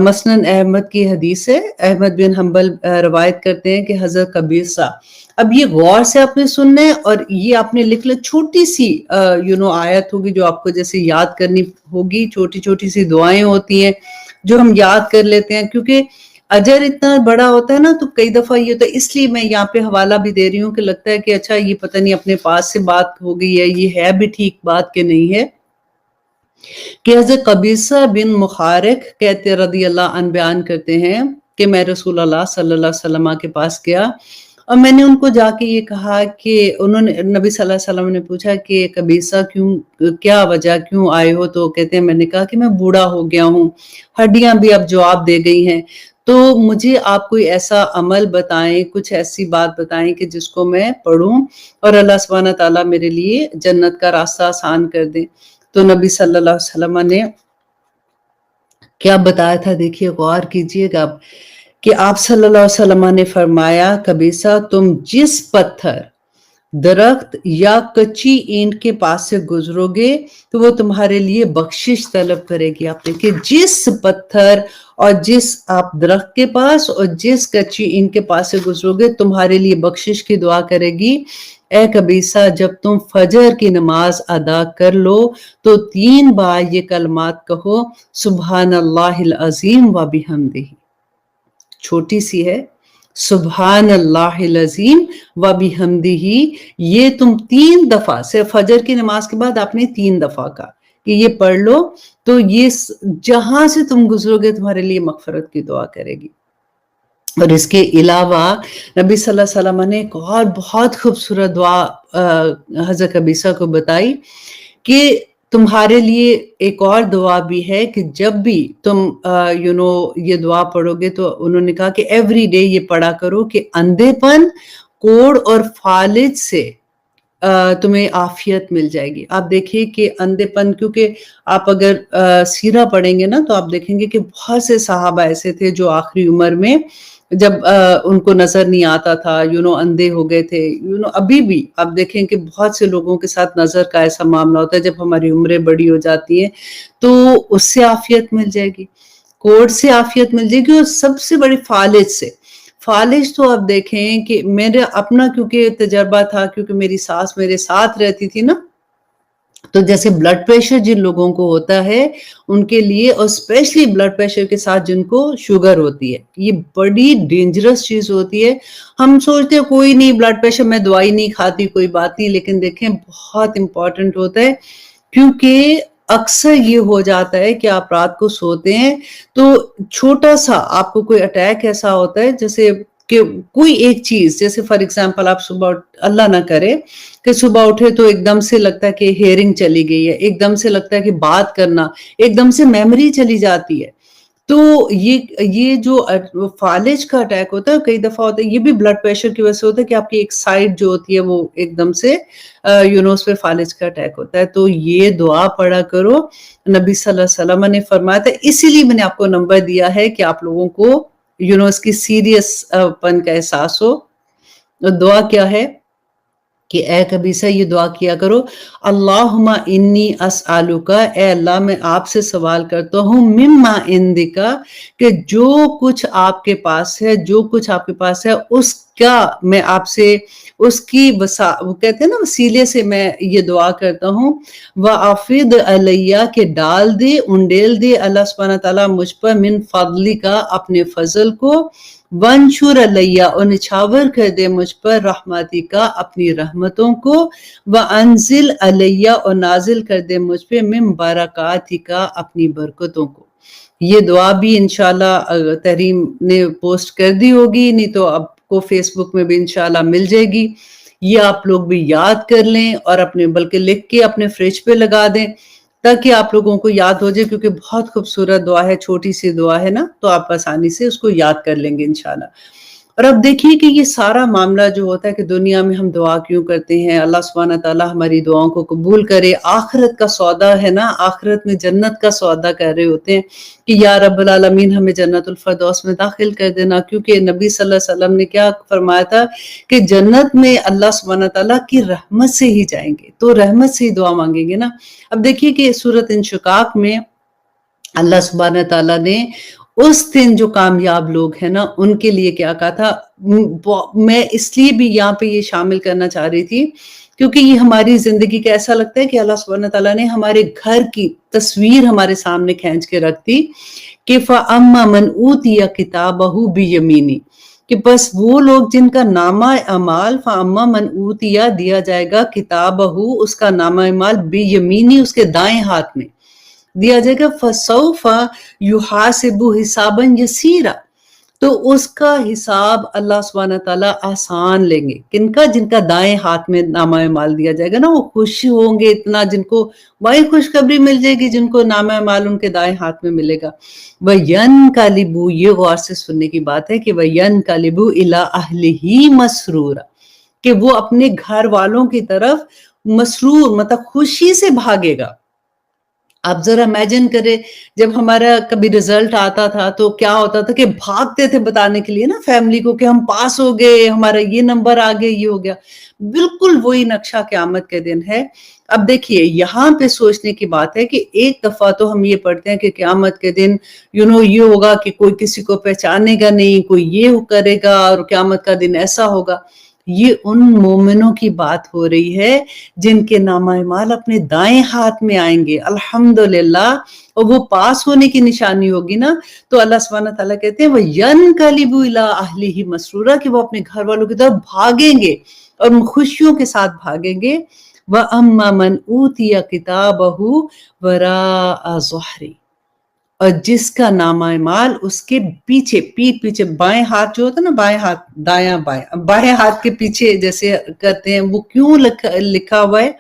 مسند احمد کی حدیث ہے. احمد بن حنبل روایت کرتے ہیں کہ حضرت قبیصہ، اب یہ غور سے آپ نے سننا ہے اور یہ آپ نے لکھ لیں، چھوٹی سی آیت ہوگی جو آپ کو جیسے یاد کرنی ہوگی. چھوٹی چھوٹی سی دعائیں ہوتی ہیں جو ہم یاد کر لیتے ہیں، کیونکہ اجر اتنا بڑا ہوتا ہے نا تو کئی دفعہ یہ ہوتا ہے. اس لیے میں یہاں پہ حوالہ بھی دے رہی ہوں کہ لگتا ہے کہ اچھا یہ پتہ نہیں اپنے پاس سے بات ہو گئی ہے، یہ ہے بھی ٹھیک بات کہ نہیں ہے. کہ حضرت قبیصہ بن مخارق کہتے رضی اللہ عنہ بیان کرتے ہیں کہ میں رسول اللہ صلی اللہ علیہ وسلم کے پاس گیا اور میں نے ان کو جا کے یہ کہا کہ انہوں نے، نبی صلی اللہ علیہ وسلم نے پوچھا کہ قبیصہ کیا وجہ، کیوں آئے ہو؟ تو کہتے ہیں میں نے کہا کہ میں بوڑھا ہو گیا ہوں، ہڈیاں بھی اب جواب دے گئی ہیں، تو مجھے آپ کوئی ایسا عمل بتائیں، کچھ ایسی بات بتائیں کہ جس کو میں پڑھوں اور اللہ سبحانہ تعالیٰ میرے لیے جنت کا راستہ آسان کر دیں. تو نبی صلی اللہ علیہ وسلم نے کیا بتایا تھا، دیکھیے غور کیجئے گا کہ آپ صلی اللہ علیہ وسلم نے فرمایا قبیصہ تم جس پتھر، درخت یا کچی اینٹ کے پاس سے گزرو گے تو وہ تمہارے لیے بخشش طلب کرے گی. آپ دیکھیں جس پتھر اور جس آپ درخت کے پاس اور جس کچی اینٹ کے پاس سے گزرو گے تمہارے لیے بخشش کی دعا کرے گی. اے قبیصہ جب تم فجر کی نماز ادا کر لو تو 3 بار یہ کلمات کہو، سبحان اللہ العظیم و بحمدہ. چھوٹی سی ہے، سبحان اللہ العظیم و بحمدہ، یہ تم 3 دفعہ، صرف فجر کی نماز کے بعد آپ نے 3 دفعہ کہا کہ یہ پڑھ لو، تو یہ جہاں سے تم گزرو گے تمہارے لیے مغفرت کی دعا کرے گی۔ اور اس کے علاوہ نبی صلی اللہ علیہ وسلم نے ایک اور بہت خوبصورت دعا حضرت قبیصہ کو بتائی کہ تمہارے لیے ایک اور دعا بھی ہے کہ جب بھی تم یہ دعا پڑھو گے، تو انہوں نے کہا کہ ایوری ڈے یہ پڑھا کرو کہ اندھے پن، کوڑ اور فالج سے تمہیں عافیت مل جائے گی۔ آپ دیکھیں کہ اندھے پن، کیونکہ آپ اگر سیرہ پڑھیں گے نا تو آپ دیکھیں گے کہ بہت سے صحابہ ایسے تھے جو آخری عمر میں جب ان کو نظر نہیں آتا تھا، اندھے ہو گئے تھے۔ ابھی بھی آپ دیکھیں کہ بہت سے لوگوں کے ساتھ نظر کا ایسا معاملہ ہوتا ہے، جب ہماری عمریں بڑی ہو جاتی ہیں تو اس سے عافیت مل جائے گی، کوڑ سے عافیت مل جائے گی، اور سب سے بڑی فالج سے۔ فالج تو آپ دیکھیں کہ میرا اپنا کیونکہ تجربہ تھا، کیونکہ میری ساس میرے ساتھ رہتی تھی نا، تو جیسے بلڈ پریشر جن لوگوں کو ہوتا ہے ان کے لیے، اور اسپیشلی بلڈ پریشر کے ساتھ جن کو شوگر ہوتی ہے، یہ بڑی ڈینجرس چیز ہوتی ہے۔ ہم سوچتے ہیں کوئی نہیں، بلڈ پریشر میں دوائی نہیں کھاتی، کوئی بات نہیں، لیکن دیکھیں بہت امپورٹنٹ ہوتا ہے، کیونکہ اکثر یہ ہو جاتا ہے کہ آپ رات کو سوتے ہیں تو چھوٹا سا آپ کو کوئی اٹیک ایسا ہوتا ہے، جیسے کہ کوئی ایک چیز، جیسے فار ایگزامپل آپ صبح، اللہ نہ کرے کہ صبح اٹھے تو ایک دم سے لگتا ہے کہ ہیئرنگ چلی گئی ہے، ایک دم سے لگتا ہے کہ بات کرنا، ایک دم سے میموری چلی جاتی ہے، تو یہ جو فالج کا اٹیک ہوتا ہے کئی دفعہ ہوتا ہے، یہ بھی بلڈ پریشر کی وجہ سے ہوتا ہے کہ آپ کی ایک سائڈ جو ہوتی ہے وہ ایک دم سے اس پہ فالج کا اٹیک ہوتا ہے۔ تو یہ دعا پڑھا کرو، نبی صلی اللہ علیہ وسلم نے فرمایا تھا، اسی لیے میں نے آپ کو نمبر دیا ہے کہ آپ لوگوں کو اس کی سیریس پن کا احساس ہو۔ دعا کیا ہے کہ اے قبیصہ یہ دعا کیا کرو، اللہم انی اسألوکا، اے اللہ میں آپ سے سوال کرتا ہوں، مما عندکا، کہ جو کچھ آپ کے پاس ہے، جو کچھ آپ کے پاس ہے اس کا میں آپ سے، اس کی وہ کہتے ہیں نا وسیلے سے میں یہ دعا کرتا ہوں، وَأَفِضْ عَلَيَّ، کہ ڈال دے، انڈیل دے اللہ سبحانہ تعالیٰ مجھ پر، من فضلی کا اپنے فضل کو، وَانشُرْ عَلَيَّ، اور نچھاور کر دے مجھ پر، رحمتی کا اپنی رحمتوں کو، وَأَنزِلْ عَلَيَّ، اور نازل کر دے مجھ پہ، من برکاتی کا اپنی برکتوں کو۔ یہ دعا بھی انشاءاللہ تحریم نے پوسٹ کر دی ہوگی، نہیں تو آپ کو فیس بک میں بھی انشاءاللہ مل جائے گی۔ یہ آپ لوگ بھی یاد کر لیں، اور اپنے بلکہ لکھ کے اپنے فریج پہ لگا دیں تاکہ آپ لوگوں کو یاد ہو جائے، کیونکہ بہت خوبصورت دعا ہے، چھوٹی سی دعا ہے نا، تو آپ آسانی سے اس کو یاد کر لیں گے انشاءاللہ۔ اور اب دیکھیے کہ یہ سارا معاملہ جو ہوتا ہے کہ دنیا میں ہم دعا کیوں کرتے ہیں، اللہ سبحانہ تعالیٰ ہماری دعاؤں کو قبول کرے، آخرت کا سودا ہے نا، آخرت میں جنت کا سودا کر رہے ہوتے ہیں کہ یا رب العالمین ہمیں جنت الفردوس میں داخل کر دینا، کیونکہ نبی صلی اللہ علیہ وسلم نے کیا فرمایا تھا کہ جنت میں اللہ سبحانہ تعالیٰ کی رحمت سے ہی جائیں گے، تو رحمت سے ہی دعا مانگیں گے نا۔ اب دیکھیے کہ سورۃ انشقاق میں اللہ سبحانہ تعالیٰ نے اس دن جو کامیاب لوگ ہیں نا ان کے لیے کیا کہا تھا، میں اس لیے بھی یہاں پہ یہ شامل کرنا چاہ رہی تھی کیونکہ یہ ہماری زندگی کا ایسا لگتا ہے کہ اللہ سبحانہ تعالیٰ نے ہمارے گھر کی تصویر ہمارے سامنے کھینچ کے رکھ دی کہ فَأَمَّا مَنْ أُوتِيَ كِتَابَهُ بِيَمِينِهِ، کہ بس وہ لوگ جن کا نامہ اعمال، فَأَمَّا مَنْ أُوتِيَ دیا جائے گا، كِتَابَهُ اس کا نامہ اعمال، بِيَمِينِهِ اس کے دائیں ہاتھ میں دیا جائے گا، فَسَوْفَ يُحَاسِبُ حِسَابًا يَسِيرًا، تو اس کا حساب اللہ سبحانہ تعالیٰ آسان لیں گے۔ کن کا؟ جن کا دائیں ہاتھ میں نامہ اعمال دیا جائے گا نا، وہ خوش ہوں گے اتنا، جن کو بڑی خوشخبری مل جائے گی، جن کو نامہ اعمال ان کے دائیں ہاتھ میں ملے گا۔ وَيَنْقَلِبُ، یہ غور سے سننے کی بات ہے کہ وَيَنْقَلِبُ إِلَىٰ أَهْلِهِ مَسْرُورًا، کہ وہ اپنے گھر والوں کی طرف مسرور، مطلب خوشی سے بھاگے گا۔ آپ ذرا امیجن کریں، جب ہمارا کبھی رزلٹ آتا تھا تو کیا ہوتا تھا کہ بھاگتے تھے بتانے کے لیے نا فیملی کو کہ ہم پاس ہو گئے، ہمارا یہ نمبر آ گیا، یہ ہو گیا۔ بالکل وہی نقشہ قیامت کے دن ہے۔ اب دیکھیے یہاں پہ سوچنے کی بات ہے کہ ایک دفعہ تو ہم یہ پڑھتے ہیں کہ قیامت کے دن یہ ہوگا کہ کوئی کسی کو پہچانے گا نہیں، کوئی یہ کرے گا اور قیامت کا دن ایسا ہوگا، یہ ان مومنوں کی بات ہو رہی ہے جن کے نامہ اعمال اپنے دائیں ہاتھ میں آئیں گے، الحمدللہ، اور وہ پاس ہونے کی نشانی ہوگی نا، تو اللہ سبحانہ تعالیٰ کہتے ہیں وہ ینقلب الی اہلہ مسرورا، کہ وہ اپنے گھر والوں کی طرف بھاگیں گے اور خوشیوں کے ساتھ بھاگیں گے۔ وَأَمَّا مَنْ أُوتِيَ كِتَابَهُ وَرَاءَ ظَهْرِهِ، اور جس کا نامہ اعمال اس کے پیچھے، پیٹھ پیچھے، بائیں ہاتھ جو ہوتا ہے نا، بائیں ہاتھ دایاں بائیں، بائیں ہاتھ کے پیچھے جیسے کرتے ہیں، وہ کیوں لکھا ہوا ہے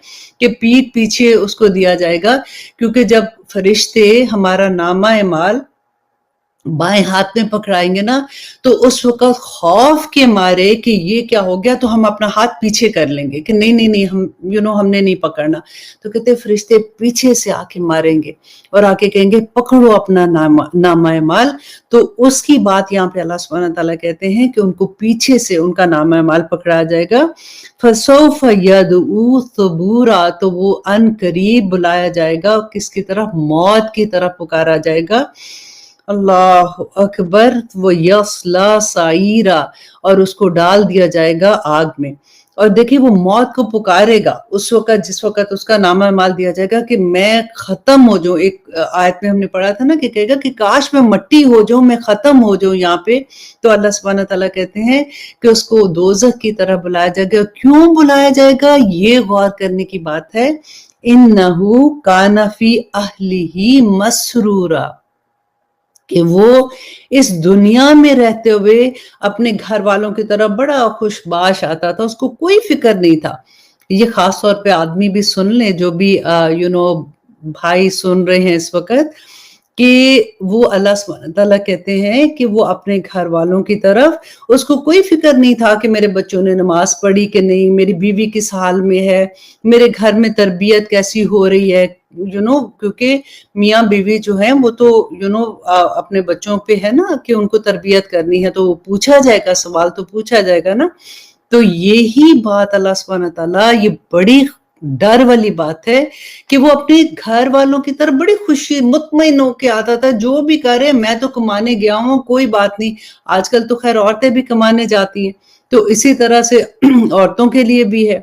کہ پیٹھ پیچھے اس کو دیا جائے گا؟ کیونکہ جب فرشتے ہمارا نامہ اعمال بائیں ہاتھ میں پکڑائیں گے نا، تو اس وقت خوف کے مارے کہ یہ کیا ہو گیا، تو ہم اپنا ہاتھ پیچھے کر لیں گے کہ نہیں نہیں نہیں، ہم ہم نے نہیں پکڑنا۔ تو کہتے فرشتے پیچھے سے آ کے ماریں گے اور آ کے کہیں گے پکڑو اپنا نامہ اعمال۔ تو اس کی بات یہاں پہ اللہ سبحانہ تعالیٰ کہتے ہیں کہ ان کو پیچھے سے ان کا نامہ اعمال پکڑا جائے گا۔ فَسَوْفَ يَدْعُو ثُبُورًا، تو وہ ان قریب بلایا جائے گا، کس کی طرف؟ موت کی طرف پکارا جائے گا۔ اللہ اکبر، وہ یصلا سعیرا، اور اس کو ڈال دیا جائے گا آگ میں۔ اور دیکھیں وہ موت کو پکارے گا اس وقت جس وقت اس کا نامہ اعمال دیا جائے گا کہ میں ختم ہو جاؤں۔ ایک آیت میں ہم نے پڑھا تھا نا کہ کہے گا کہ کاش میں مٹی ہو جاؤں، میں ختم ہو جاؤں یہاں پہ۔ تو اللہ سبحانہ تعالیٰ کہتے ہیں کہ اس کو دوزخ کی طرح بلایا جائے گا۔ کیوں بلایا جائے گا؟ یہ غور کرنے کی بات ہے۔ انہو کان فی اہلہ مسرورا، کہ وہ اس دنیا میں رہتے ہوئے اپنے گھر والوں کی طرف بڑا خوش باش آتا تھا، اس کو کوئی فکر نہیں تھا۔ یہ خاص طور پہ آدمی بھی سن لیں، جو بھی بھائی سن رہے ہیں اس وقت، کہ وہ اللہ سبحانہ تعالیٰ کہتے ہیں کہ وہ اپنے گھر والوں کی طرف اس کو کوئی فکر نہیں تھا کہ میرے بچوں نے نماز پڑھی کہ نہیں، میری بیوی کس حال میں ہے، میرے گھر میں تربیت کیسی ہو رہی ہے، کیونکہ میاں بیوی جو ہیں وہ تو اپنے بچوں پہ ہے نا کہ ان کو تربیت کرنی ہے، تو وہ پوچھا جائے گا، سوال تو پوچھا جائے گا نا۔ تو یہی بات اللہ سبحانہ تعالیٰ، یہ بڑی ڈر والی بات ہے کہ وہ اپنے گھر والوں کی طرف بڑی خوشی مطمئن ہو کے آتا تھا، جو بھی کرے میں تو کمانے گیا ہوں، کوئی بات نہیں۔ آج کل تو خیر عورتیں بھی کمانے جاتی ہیں، تو اسی طرح سے عورتوں کے لیے بھی ہے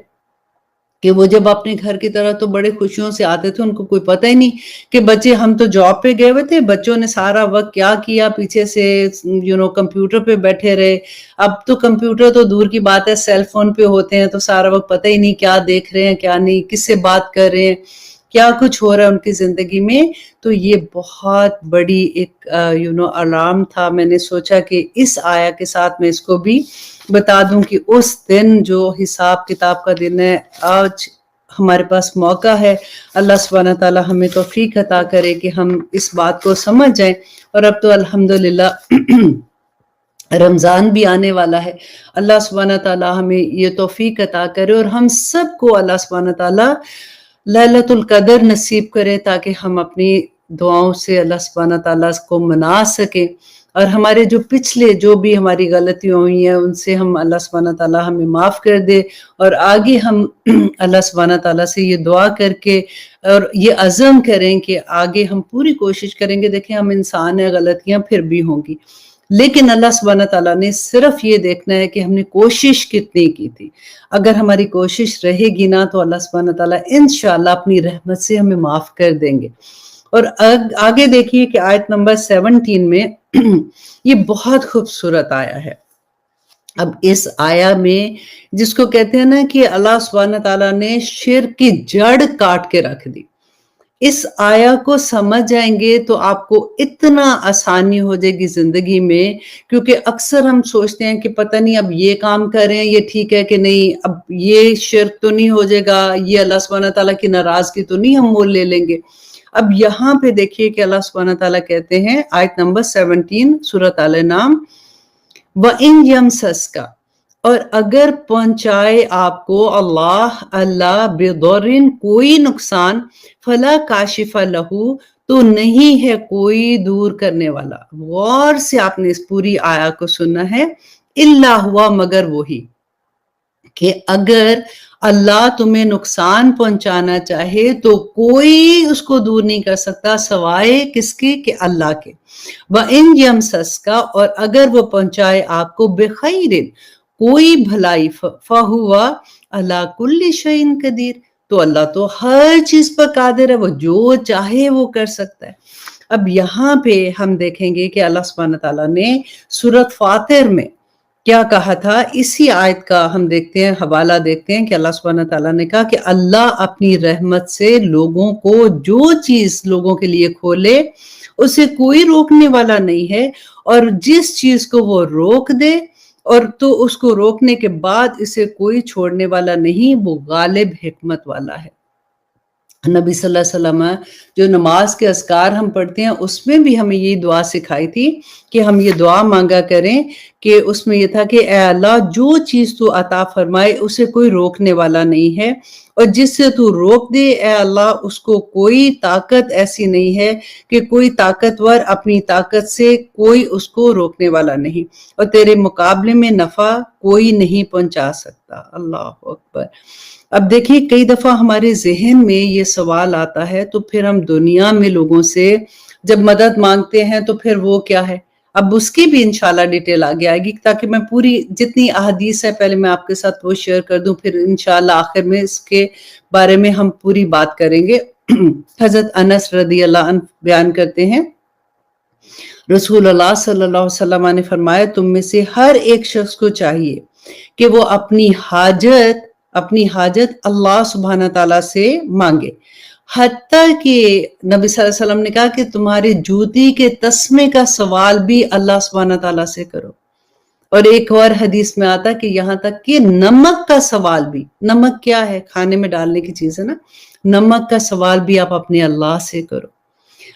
کہ وہ جب اپنے گھر کی طرح تو بڑے خوشیوں سے آتے تھے، ان کو کوئی پتہ ہی نہیں کہ بچے، ہم تو جاب پہ گئے ہوئے تھے، بچوں نے سارا وقت کیا کیا، پیچھے سے کمپیوٹر پہ بیٹھے رہے۔ اب تو کمپیوٹر تو دور کی بات ہے، سیل فون پہ ہوتے ہیں تو سارا وقت پتہ ہی نہیں کیا دیکھ رہے ہیں، کیا نہیں، کس سے بات کر رہے ہیں، کیا کچھ ہو رہا ہے ان کی زندگی میں۔ تو یہ بہت بڑی ایک الارم تھا۔ میں نے سوچا کہ اس آیا کے ساتھ میں اس کو بھی بتا دوں کہ اس دن جو حساب کتاب کا دن ہے، آج ہمارے پاس موقع ہے۔ اللہ سبحانہ تعالیٰ ہمیں توفیق عطا کرے کہ ہم اس بات کو سمجھ جائیں۔ اور اب تو الحمدللہ رمضان بھی آنے والا ہے، اللہ سبحانہ تعالیٰ ہمیں یہ توفیق عطا کرے اور ہم سب کو اللہ سبحانہ تعالیٰ لیلۃ القدر نصیب کرے، تاکہ ہم اپنی دعاؤں سے اللہ سبحانہ تعالیٰ کو منا سکیں، اور ہمارے جو پچھلے جو بھی ہماری غلطیاں ہوئی ہیں ان سے ہم اللہ سبحانہ تعالیٰ ہمیں معاف کر دے، اور آگے ہم اللہ سبحانہ تعالیٰ سے یہ دعا کر کے اور یہ عزم کریں کہ آگے ہم پوری کوشش کریں گے۔ دیکھیں ہم انسان ہیں، غلطیاں پھر بھی ہوں گی، لیکن اللہ سبحانہ تعالیٰ نے صرف یہ دیکھنا ہے کہ ہم نے کوشش کتنی کی تھی۔ اگر ہماری کوشش رہے گی نا تو اللہ سبحانہ تعالیٰ انشاءاللہ اپنی رحمت سے ہمیں معاف کر دیں گے۔ اور آگے دیکھیے کہ آیت نمبر 17 میں یہ بہت خوبصورت آیا ہے۔ اب اس آیا میں جس کو کہتے ہیں نا کہ اللہ سبحانہ تعالیٰ نے شرک کی جڑ کاٹ کے رکھ دی، اس آیا کو سمجھ جائیں گے تو آپ کو اتنا آسانی ہو جائے گی زندگی میں، کیونکہ اکثر ہم سوچتے ہیں کہ پتہ نہیں اب یہ کام کر رہے ہیں یہ ٹھیک ہے کہ نہیں، اب یہ شرک تو نہیں ہو جائے گا، یہ اللہ سبحانہ تعالیٰ کی ناراضگی تو نہیں ہم مول لے لیں گے۔ اب یہاں پہ دیکھیے کہ اللہ سبحانہ تعالیٰ کہتے ہیں آیت نمبر 17 سورۃ آل انعام، وَإِن يَمْسَسْكَ، اور اگر پہنچائے آپ کو اللہ بِضَرٍ کوئی نقصان، فَلَا كَاشِفَ لَهُ، تو نہیں ہے کوئی دور کرنے والا۔ غور سے آپ نے اس پوری آیا کو سننا ہے، إِلَّا هُوَ، مگر وہی، کہ اگر اللہ تمہیں نقصان پہنچانا چاہے تو کوئی اس کو دور نہیں کر سکتا سوائے کس کے؟ کہ اللہ کے۔ وَإِن يَمْسَسْكَ، اور اگر وہ پہنچائے آپ کو بِخَيْرٍ کوئی بھلائی فہوا علی کل شیء قدیر، تو اللہ تو ہر چیز پر قادر ہے، وہ جو چاہے وہ کر سکتا ہے۔ اب یہاں پہ ہم دیکھیں گے کہ اللہ سبحانہ تعالیٰ نے سورۃ فاطر میں کیا کہا تھا، اسی آیت کا ہم دیکھتے ہیں، حوالہ دیکھتے ہیں کہ اللہ سبحانہ تعالیٰ نے کہا کہ اللہ اپنی رحمت سے لوگوں کو جو چیز لوگوں کے لیے کھولے اسے کوئی روکنے والا نہیں ہے، اور جس چیز کو وہ روک دے اور تو اس کو روکنے کے بعد اسے کوئی چھوڑنے والا نہیں، وہ غالب حکمت والا ہے۔ نبی صلی اللہ علیہ وسلم جو نماز کے اذکار ہم پڑھتے ہیں اس میں بھی ہمیں یہ دعا سکھائی تھی کہ ہم یہ دعا مانگا کریں، کہ اس میں یہ تھا کہ اے اللہ جو چیز تو عطا فرمائے اسے کوئی روکنے والا نہیں ہے، اور جس سے تو روک دے اے اللہ اس کو کوئی طاقت ایسی نہیں ہے کہ کوئی طاقتور اپنی طاقت سے کوئی اس کو روکنے والا نہیں، اور تیرے مقابلے میں نفع کوئی نہیں پہنچا سکتا۔ اللہ اکبر۔ اب دیکھیے کئی دفعہ ہمارے ذہن میں یہ سوال آتا ہے، تو پھر ہم دنیا میں لوگوں سے جب مدد مانگتے ہیں تو پھر وہ کیا ہے؟ اب اس کی بھی انشاءاللہ ڈیٹیل آگے آئے گی، تاکہ میں پوری جتنی احادیث ہے پہلے میں آپ کے ساتھ وہ شیئر کر دوں، پھر انشاءاللہ آخر میں اس کے بارے میں ہم پوری بات کریں گے۔ حضرت انس رضی اللہ عنہ بیان کرتے ہیں، رسول اللہ صلی اللہ علیہ وسلم نے فرمایا تم میں سے ہر ایک شخص کو چاہیے کہ وہ اپنی حاجت اللہ سبحانہ تعالیٰ سے مانگے، حتیٰ کہ نبی صلی اللہ علیہ وسلم نے کہا کہ تمہارے جوتی کے تسمے کا سوال بھی اللہ سبحانہ تعالیٰ سے کرو، اور ایک اور حدیث میں آتا کہ یہاں تک کہ نمک کا سوال بھی، نمک کیا ہے؟ کھانے میں ڈالنے کی چیز ہے نا، نمک کا سوال بھی آپ اپنے اللہ سے کرو۔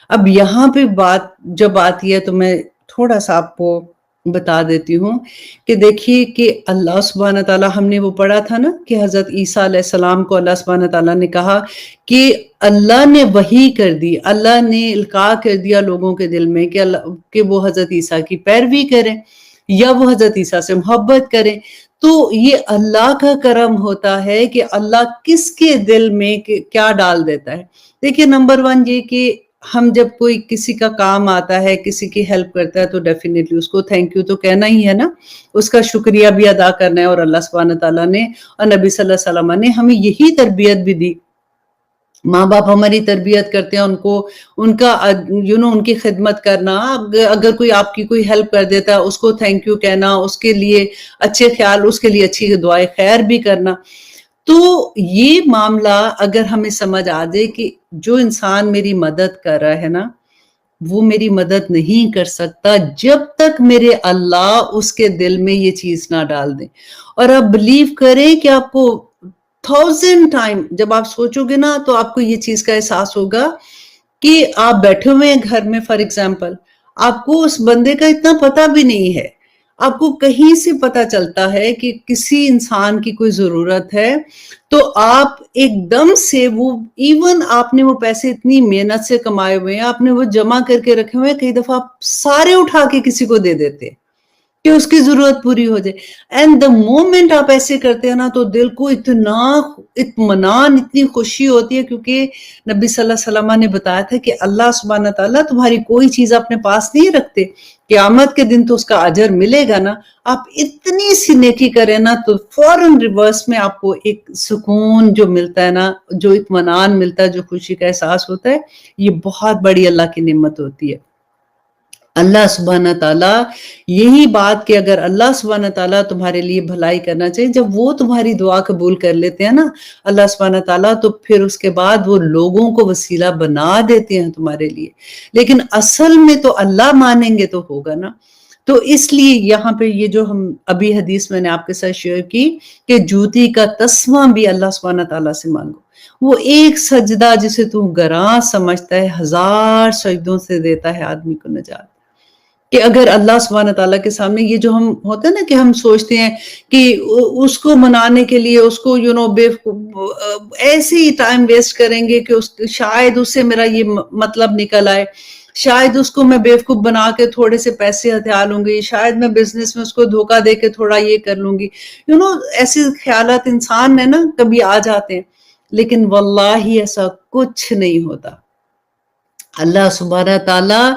اب یہاں پہ بات جب آتی ہے تو میں تھوڑا سا آپ کو بتا دیتی ہوں کہ دیکھیے کہ اللہ سبحانہ تعالیٰ، ہم نے وہ پڑھا تھا نا کہ حضرت عیسیٰ علیہ السلام کو اللہ سبحانہ تعالیٰ نے کہا کہ اللہ نے وحی کر دی، اللہ نے القاء کر دیا لوگوں کے دل میں کہ وہ حضرت عیسیٰ کی پیروی کریں یا وہ حضرت عیسیٰ سے محبت کریں۔ تو یہ اللہ کا کرم ہوتا ہے کہ اللہ کس کے دل میں کیا ڈال دیتا ہے۔ دیکھیے نمبر 1 یہ کہ ہم جب کوئی کسی کا کام آتا ہے، کسی کی ہیلپ کرتا ہے، تو ڈیفینیٹلی اس کو تھینک یو تو کہنا ہی ہے نا، اس کا شکریہ بھی ادا کرنا ہے، اور اللہ سبحانہ تعالیٰ نے اور نبی صلی اللہ علیہ وسلم نے ہمیں یہی تربیت بھی دی۔ ماں باپ ہماری تربیت کرتے ہیں، ان کا ان کی خدمت کرنا، اگر کوئی آپ کی کوئی ہیلپ کر دیتا ہے اس کو تھینک یو کہنا، اس کے لیے اچھے خیال، اس کے لیے اچھی دعائیں خیر بھی کرنا۔ تو یہ معاملہ اگر ہمیں سمجھ آ جائے کہ جو انسان میری مدد کر رہا ہے نا، وہ میری مدد نہیں کر سکتا جب تک میرے اللہ اس کے دل میں یہ چیز نہ ڈال دیں۔ اور آپ بلیو کریں کہ آپ کو 1000 ٹائم جب آپ سوچو گے نا تو آپ کو یہ چیز کا احساس ہوگا کہ آپ بیٹھے ہوئے ہیں گھر میں، فار ایگزامپل آپ کو اس بندے کا اتنا پتہ بھی نہیں ہے، آپ کو کہیں سے پتہ چلتا ہے کہ کسی انسان کی کوئی ضرورت ہے، تو آپ ایک دم سے وہ ایون آپ نے وہ پیسے اتنی محنت سے کمائے ہوئے ہیں، آپ نے وہ جمع کر کے رکھے ہوئے ہیں، کئی دفعہ آپ سارے اٹھا کے کسی کو دے دیتے کہ اس کی ضرورت پوری ہو جائے۔ اینڈ دا مومنٹ آپ ایسے کرتے ہیں نا تو دل کو اتنا اطمینان، اتنی خوشی ہوتی ہے، کیونکہ نبی صلی اللہ علیہ وسلم نے بتایا تھا کہ اللہ سبحانہ تعالیٰ تمہاری کوئی چیز اپنے پاس نہیں رکھتے، قیامت کے دن تو اس کا اجر ملے گا نا۔ آپ اتنی سی نیکی کریں نا تو فوراً ریورس میں آپ کو ایک سکون جو ملتا ہے نا، جو اطمینان ملتا ہے، جو خوشی کا احساس ہوتا ہے، یہ بہت بڑی اللہ کی نعمت ہوتی ہے۔ اللہ سبحانہ تعالیٰ یہی بات کہ اگر اللہ سبحانہ تعالیٰ تمہارے لیے بھلائی کرنا چاہیے، جب وہ تمہاری دعا قبول کر لیتے ہیں نا اللہ سبحانہ تعالیٰ، تو پھر اس کے بعد وہ لوگوں کو وسیلہ بنا دیتے ہیں تمہارے لیے، لیکن اصل میں تو اللہ مانیں گے تو ہوگا نا۔ تو اس لیے یہاں پہ یہ جو ہم ابھی حدیث میں نے آپ کے ساتھ شیئر کی کہ جوتی کا تسمہ بھی اللہ سبحانہ تعالیٰ سے مانگو، وہ ایک سجدہ جسے تو گراں سمجھتا ہے 1000 سجدوں سے دیتا ہے آدمی کو نجات۔ کہ اگر اللہ سبحانہ تعالیٰ کے سامنے یہ جو ہم ہوتا ہے نا کہ ہم سوچتے ہیں کہ اس کو منانے کے لیے اس کو ایسے ہی ٹائم ویسٹ کریں گے کہ شاید اس سے میرا یہ مطلب نکل آئے، شاید اس کو میں بیوقوف بنا کے تھوڑے سے پیسے ہتھیار لوں گی، شاید میں بزنس میں اس کو دھوکہ دے کے تھوڑا یہ کر لوں گی، ایسے خیالات انسان میں نا کبھی آ جاتے ہیں، لیکن واللہ ایسا کچھ نہیں ہوتا۔ اللہ سبحانہ تعالیٰ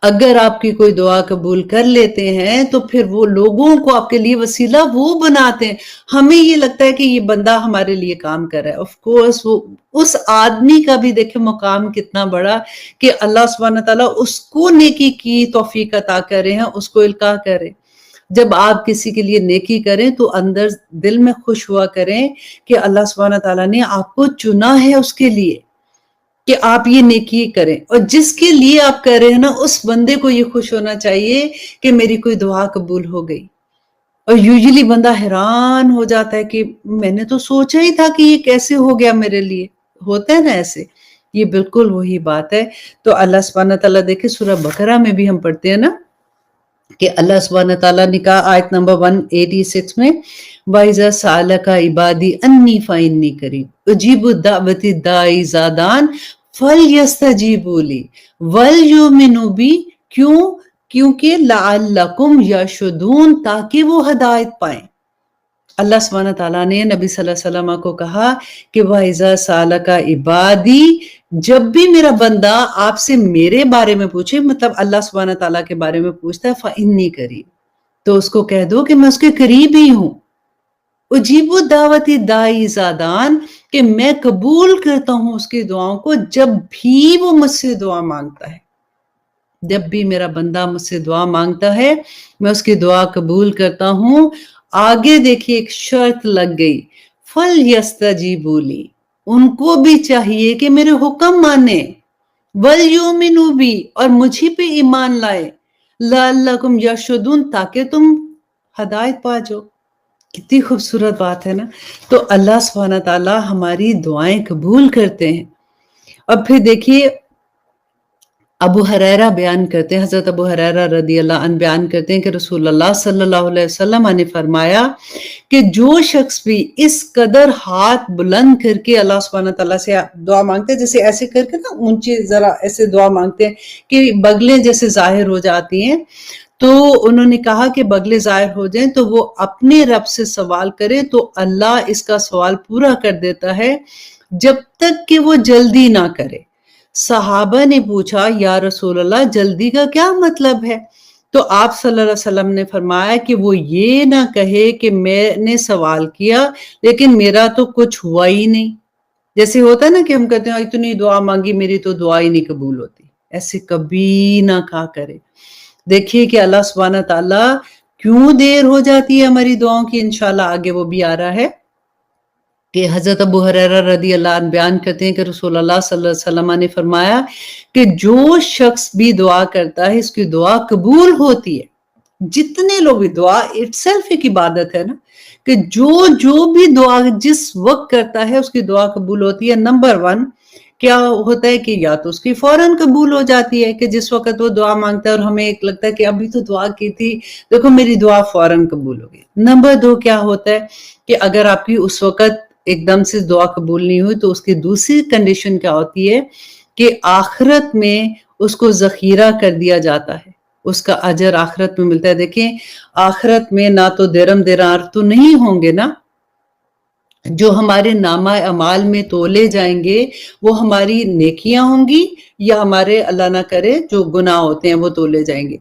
اگر آپ کی کوئی دعا قبول کر لیتے ہیں تو پھر وہ لوگوں کو آپ کے لیے وسیلہ وہ بناتے ہیں. ہمیں یہ لگتا ہے کہ یہ بندہ ہمارے لیے کام کر رہا ہے. آف کورس وہ اس آدمی کا بھی دیکھیں مقام کتنا بڑا کہ اللہ سبحانہ تعالیٰ اس کو نیکی کی توفیق عطا کرے ہیں، اس کو القاء کرے. جب آپ کسی کے لیے نیکی کریں تو اندر دل میں خوش ہوا کریں کہ اللہ سبحانہ تعالیٰ نے آپ کو چنا ہے اس کے لیے کہ آپ یہ نیکی کریں، اور جس کے لیے آپ کر رہے ہیں نا اس بندے کو یہ خوش ہونا چاہیے کہ میری کوئی دعا قبول ہو گئی. اور یوزلی بندہ حیران ہو جاتا ہے کہ میں نے تو سوچا ہی تھا کہ یہ کیسے ہو گیا میرے لیے. ہوتا ہے نا ایسے، یہ بالکل وہی بات ہے. تو اللہ سبحانہ تعالیٰ دیکھیں سورہ بقرہ میں بھی ہم پڑھتے ہیں نا کہ اللہ سبحانہ تعالیٰ نے کہا آیت نمبر 186 میں وَإِذَا سَأَلَكَ عِبَادِي أَنِّي فَإِنِّي قَرِيبٌ أُجِيبُ دَعْوَةَ الدَّاعِ إِذَا دَعَانِ فَلْيَسْتَجِیبُوا لِی وَلْیُؤْمِنُوا بِی. کیونکہ لَعَلَّکُمْ یَرْشُدُونَ، تاکہ وہ ہدایت پائیں. اللہ سبحانہ تعالیٰ نے نبی صلی اللہ علیہ وسلم کو کہا کہ وَإِذَا سَأَلَكَ عِبَادِی، جب بھی میرا بندہ آپ سے میرے بارے میں پوچھے، مطلب اللہ سبحانہ تعالیٰ کے بارے میں پوچھتا ہے، فَإِنِّی قَرِیب، تو اس کو کہہ دو کہ میں اس کے قریب ہی ہوں. اجیب دعوت داعی اذا دعان، کہ میں قبول کرتا ہوں اس کی دعاؤں کو جب بھی وہ مجھ سے دعا مانگتا ہے. جب بھی میرا بندہ مجھ سے دعا مانگتا ہے میں اس کی دعا قبول کرتا ہوں. آگے دیکھیے ایک شرط لگ گئی، فَلْيَسْتَجِیبُوا لِی، ان کو بھی چاہیے کہ میرے حکم مانے، وَلْیُؤْمِنُوا بِی، اور مجھے پہ ایمان لائے، لَعَلَّکُمْ یَرْشُدُونَ، تاکہ تم ہدایت پا جاؤ. کتنی خوبصورت بات ہے نا. تو اللہ سبحانہ تعالیٰ ہماری دعائیں قبول کرتے ہیں. اب پھر دیکھیے ابو ہریرہ بیان کرتے ہیں، حضرت ابو ہریرہ رضی اللہ عنہ بیان کرتے ہیں کہ رسول اللہ صلی اللہ علیہ وسلم نے فرمایا کہ جو شخص بھی اس قدر ہاتھ بلند کر کے اللہ سبحانہ تعالیٰ سے دعا مانگتے ہیں، جیسے ایسے کر کے نا اونچے ذرا ایسے دعا مانگتے ہیں کہ بغلیں جیسے ظاہر ہو جاتی ہیں، تو انہوں نے کہا کہ بغلیں ظاہر ہو جائیں تو وہ اپنے رب سے سوال کرے تو اللہ اس کا سوال پورا کر دیتا ہے جب تک کہ وہ جلدی نہ کرے. صحابہ نے پوچھا یا رسول اللہ جلدی کا کیا مطلب ہے؟ تو آپ صلی اللہ علیہ وسلم نے فرمایا کہ وہ یہ نہ کہے کہ میں نے سوال کیا لیکن میرا تو کچھ ہوا ہی نہیں. جیسے ہوتا ہے نا کہ ہم کہتے ہیں اتنی دعا مانگی میری تو دعا ہی نہیں قبول ہوتی. ایسے کبھی نہ کہا کرے. دیکھیے کہ اللہ سبحانہ تعالیٰ کیوں دیر ہو جاتی ہے ہماری دعاؤں کی. انشاءاللہ آگے وہ بھی آ رہا ہے کہ حضرت ابو ہریرہ رضی اللہ عنہ بیان کرتے ہیں کہ رسول اللہ صلی اللہ علیہ وسلم نے فرمایا کہ جو شخص بھی دعا کرتا ہے اس کی دعا قبول ہوتی ہے. جتنے لوگ بھی دعا اٹ سیلف ایک عبادت ہے نا کہ جو بھی دعا جس وقت کرتا ہے اس کی دعا قبول ہوتی ہے. نمبر 1 کیا ہوتا ہے کہ یا تو اس کی فوراً قبول ہو جاتی ہے کہ جس وقت وہ دعا مانگتا ہے اور ہمیں ایک لگتا ہے کہ ابھی تو دعا کی تھی، دیکھو میری دعا فوراً قبول ہو گئی. نمبر 2 کیا ہوتا ہے کہ اگر آپ کی اس وقت ایک دم سے دعا قبول نہیں ہوئی تو اس کی دوسری کنڈیشن کیا ہوتی ہے کہ آخرت میں اس کو ذخیرہ کر دیا جاتا ہے، اس کا اجر آخرت میں ملتا ہے. دیکھیں آخرت میں نہ تو درم دینار تو نہیں ہوں گے نا، جو ہمارے نامہ اعمال میں تولے جائیں گے وہ ہماری نیکیاں ہوں گی یا ہمارے اللہ نہ کرے جو گناہ ہوتے ہیں وہ تولے جائیں گے.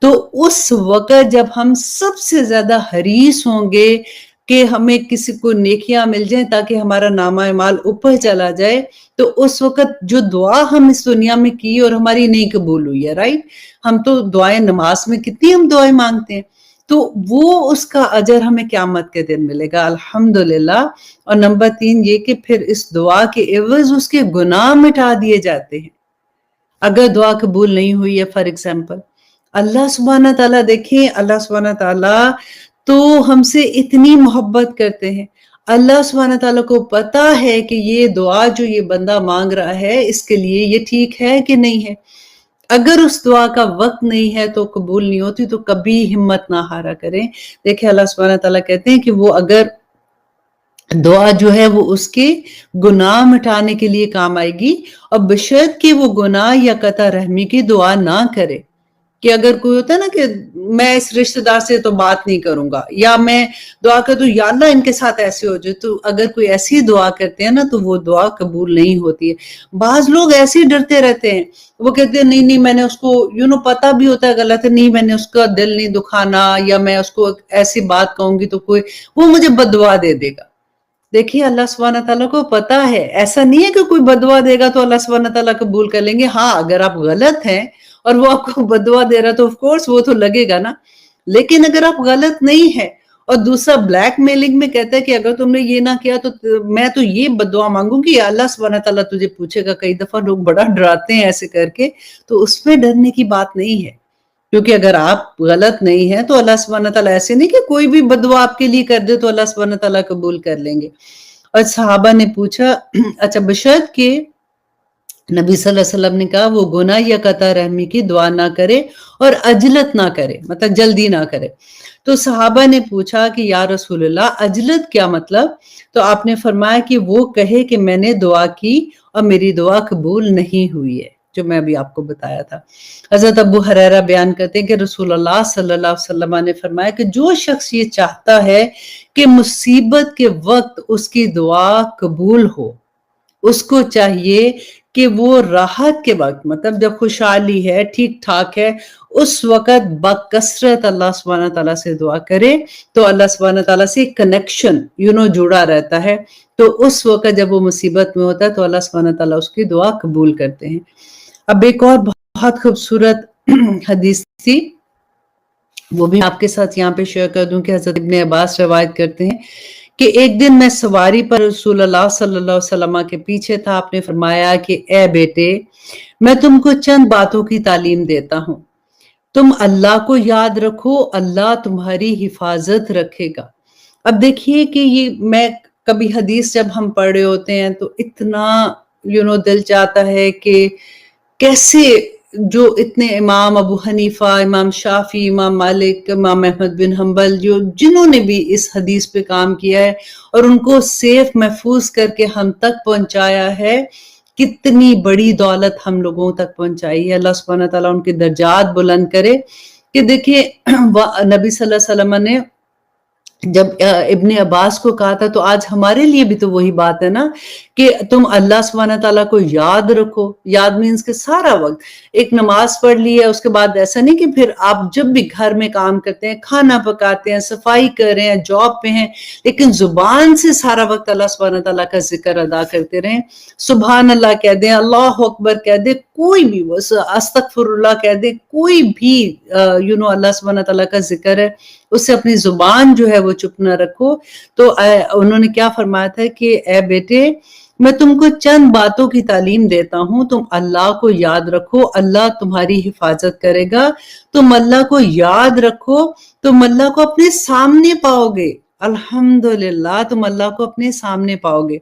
تو اس وقت جب ہم سب سے زیادہ حریص ہوں گے کہ ہمیں کسی کو نیکیاں مل جائیں تاکہ ہمارا نامہ اعمال اوپر چلا جائے، تو اس وقت جو دعا ہم اس دنیا میں کی اور ہماری نہیں قبول ہوئی ہے، رائٹ، ہم تو دعائیں نماز میں کتنی ہم دعائیں مانگتے ہیں، تو وہ اس کا اجر ہمیں قیامت کے دن ملے گا الحمدللہ. اور نمبر 3 یہ کہ پھر اس دعا کے عوض اس کے گناہ مٹا دیے جاتے ہیں اگر دعا قبول نہیں ہوئی ہے. فار ایگزامپل اللہ سبحانہ تعالیٰ دیکھیں، اللہ سبحانہ تعالیٰ تو ہم سے اتنی محبت کرتے ہیں. اللہ سبحانہ تعالیٰ کو پتا ہے کہ یہ دعا جو یہ بندہ مانگ رہا ہے اس کے لیے یہ ٹھیک ہے کہ نہیں ہے. اگر اس دعا کا وقت نہیں ہے تو قبول نہیں ہوتی، تو کبھی ہمت نہ ہارا کریں. دیکھیں اللہ سبحانہ تعالیٰ کہتے ہیں کہ وہ اگر دعا جو ہے وہ اس کے گناہ مٹانے کے لیے کام آئے گی، اور بشرط کہ وہ گناہ یا قطع رحمی کی دعا نہ کرے. کہ اگر کوئی ہوتا ہے نا کہ میں اس رشتہ دار سے تو بات نہیں کروں گا، یا میں دعا کر دوں یا اللہ ان کے ساتھ ایسے ہو جائے، تو اگر کوئی ایسی دعا کرتے ہیں نا تو وہ دعا قبول نہیں ہوتی ہے۔ بعض لوگ ایسے ہی ڈرتے رہتے ہیں، وہ کہتے ہیں نہیں میں نے اس کو پتہ بھی ہوتا ہے غلط ہے، نہیں میں نے اس کا دل نہیں دکھانا، یا میں اس کو ایسی بات کہوں گی تو وہ مجھے بد دعا دے دے گا۔ دیکھیے اللہ سبحانہ تعالیٰ کو پتا ہے، ایسا نہیں ہے کہ کوئی بدعا دے گا تو اللہ سبحانہ تعالیٰ قبول کر لیں گے۔ ہاں اگر آپ غلط ہیں اور وہ آپ کو بدعا دے رہا تو آف کورس وہ تو لگے گا نا، لیکن اگر آپ غلط نہیں ہیں اور دوسرا بلیک میلنگ میں کہتا ہے کہ اگر تم نے یہ نہ کیا تو میں تو یہ بدعا مانگوں گی، اللہ سبحانہ تعالیٰ تجھے پوچھے گا۔ کئی دفعہ لوگ بڑا ڈراتے ہیں ایسے کر کے، تو اس میں ڈرنے کی بات نہیں ہے، کیونکہ اگر آپ غلط نہیں ہیں تو اللہ سبحانہ تعالیٰ ایسے نہیں کہ کوئی بھی بدعا آپ کے لیے کر دے تو اللہ سبحانہ تعالیٰ قبول کر لیں گے۔ اور صحابہ نے پوچھا اچھا بشرط کہ نبی صلی اللہ علیہ وسلم نے کہا وہ گناہ یا قطع رحمی کی دعا نہ کرے اور عجلت نہ کرے، مطلب جلدی نہ کرے۔ تو صحابہ نے پوچھا کہ یا رسول اللہ عجلت کیا مطلب؟ تو آپ نے فرمایا کہ وہ کہے کہ میں نے دعا کی اور میری دعا قبول نہیں ہوئی ہے، جو میں ابھی آپ کو بتایا تھا۔ حضرت ابو ہریرہ بیان کرتے ہیں کہ رسول اللہ صلی اللہ علیہ وسلم نے فرمایا کہ جو شخص یہ چاہتا ہے کہ مصیبت کے وقت اس کی دعا قبول ہو، اس کو چاہیے کہ وہ راحت کے وقت، مطلب جب خوشحالی ہے، ٹھیک ٹھاک ہے، اس وقت بکثرت اللہ سبحانہ تعالیٰ سے دعا کرے، تو اللہ سبحانہ تعالیٰ سے کنیکشن جڑا رہتا ہے۔ تو اس وقت جب وہ مصیبت میں ہوتا ہے تو اللہ سبحانہ تعالیٰ اس کی دعا قبول کرتے ہیں۔ اب ایک اور بہت خوبصورت حدیث تھی، وہ بھی آپ کے ساتھ یہاں پہ شیئر کر دوں کہ حضرت ابن عباس روایت کرتے ہیں کہ ایک دن میں سواری پر رسول اللہ صلی اللہ علیہ وسلم کے پیچھے تھا، آپ نے فرمایا کہ اے بیٹے میں تم کو چند باتوں کی تعلیم دیتا ہوں، تم اللہ کو یاد رکھو، اللہ تمہاری حفاظت رکھے گا۔ اب دیکھیے کہ یہ میں کبھی حدیث جب ہم پڑھ رہے ہوتے ہیں تو اتنا دل چاہتا ہے کہ کیسے جو اتنے امام ابو حنیفہ، امام شافی، امام مالک، امام احمد بن حنبل جنہوں نے بھی اس حدیث پہ کام کیا ہے اور ان کو سیف محفوظ کر کے ہم تک پہنچایا ہے، کتنی بڑی دولت ہم لوگوں تک پہنچائی ہے۔ اللہ سبحانہ تعالیٰ ان کے درجات بلند کرے۔ کہ دیکھیں نبی صلی اللہ علیہ وسلم نے جب ابن عباس کو کہا تھا تو آج ہمارے لیے بھی تو وہی بات ہے نا کہ تم اللہ سبحانہ تعالیٰ کو یاد رکھو۔ یاد مینس کہ سارا وقت ایک نماز پڑھ لی ہے، اس کے بعد ایسا نہیں کہ پھر آپ جب بھی گھر میں کام کرتے ہیں، کھانا پکاتے ہیں، صفائی کر رہے ہیں، جاب پہ ہیں، لیکن زبان سے سارا وقت اللہ سبحانہ تعالیٰ کا ذکر ادا کرتے رہیں۔ سبحان اللہ کہہ دیں، اللہ اکبر کہہ دیں، کوئی بھی استغفر اللہ کہہ دیں، کوئی بھی اللہ سبحانہ تعالیٰ کا ذکر ہے، اس سے اپنی زبان جو ہے وہ چپ نہ رکھو۔ تو انہوں نے کیا فرمایا تھا کہ اے بیٹے میں تم کو چند باتوں کی تعلیم دیتا ہوں، تم اللہ کو یاد رکھو، اللہ تمہاری حفاظت کرے گا۔ تم اللہ کو یاد رکھو، تم اللہ کو اپنے سامنے پاؤ گے۔ الحمدللہ تم اللہ کو اپنے سامنے پاؤ گے۔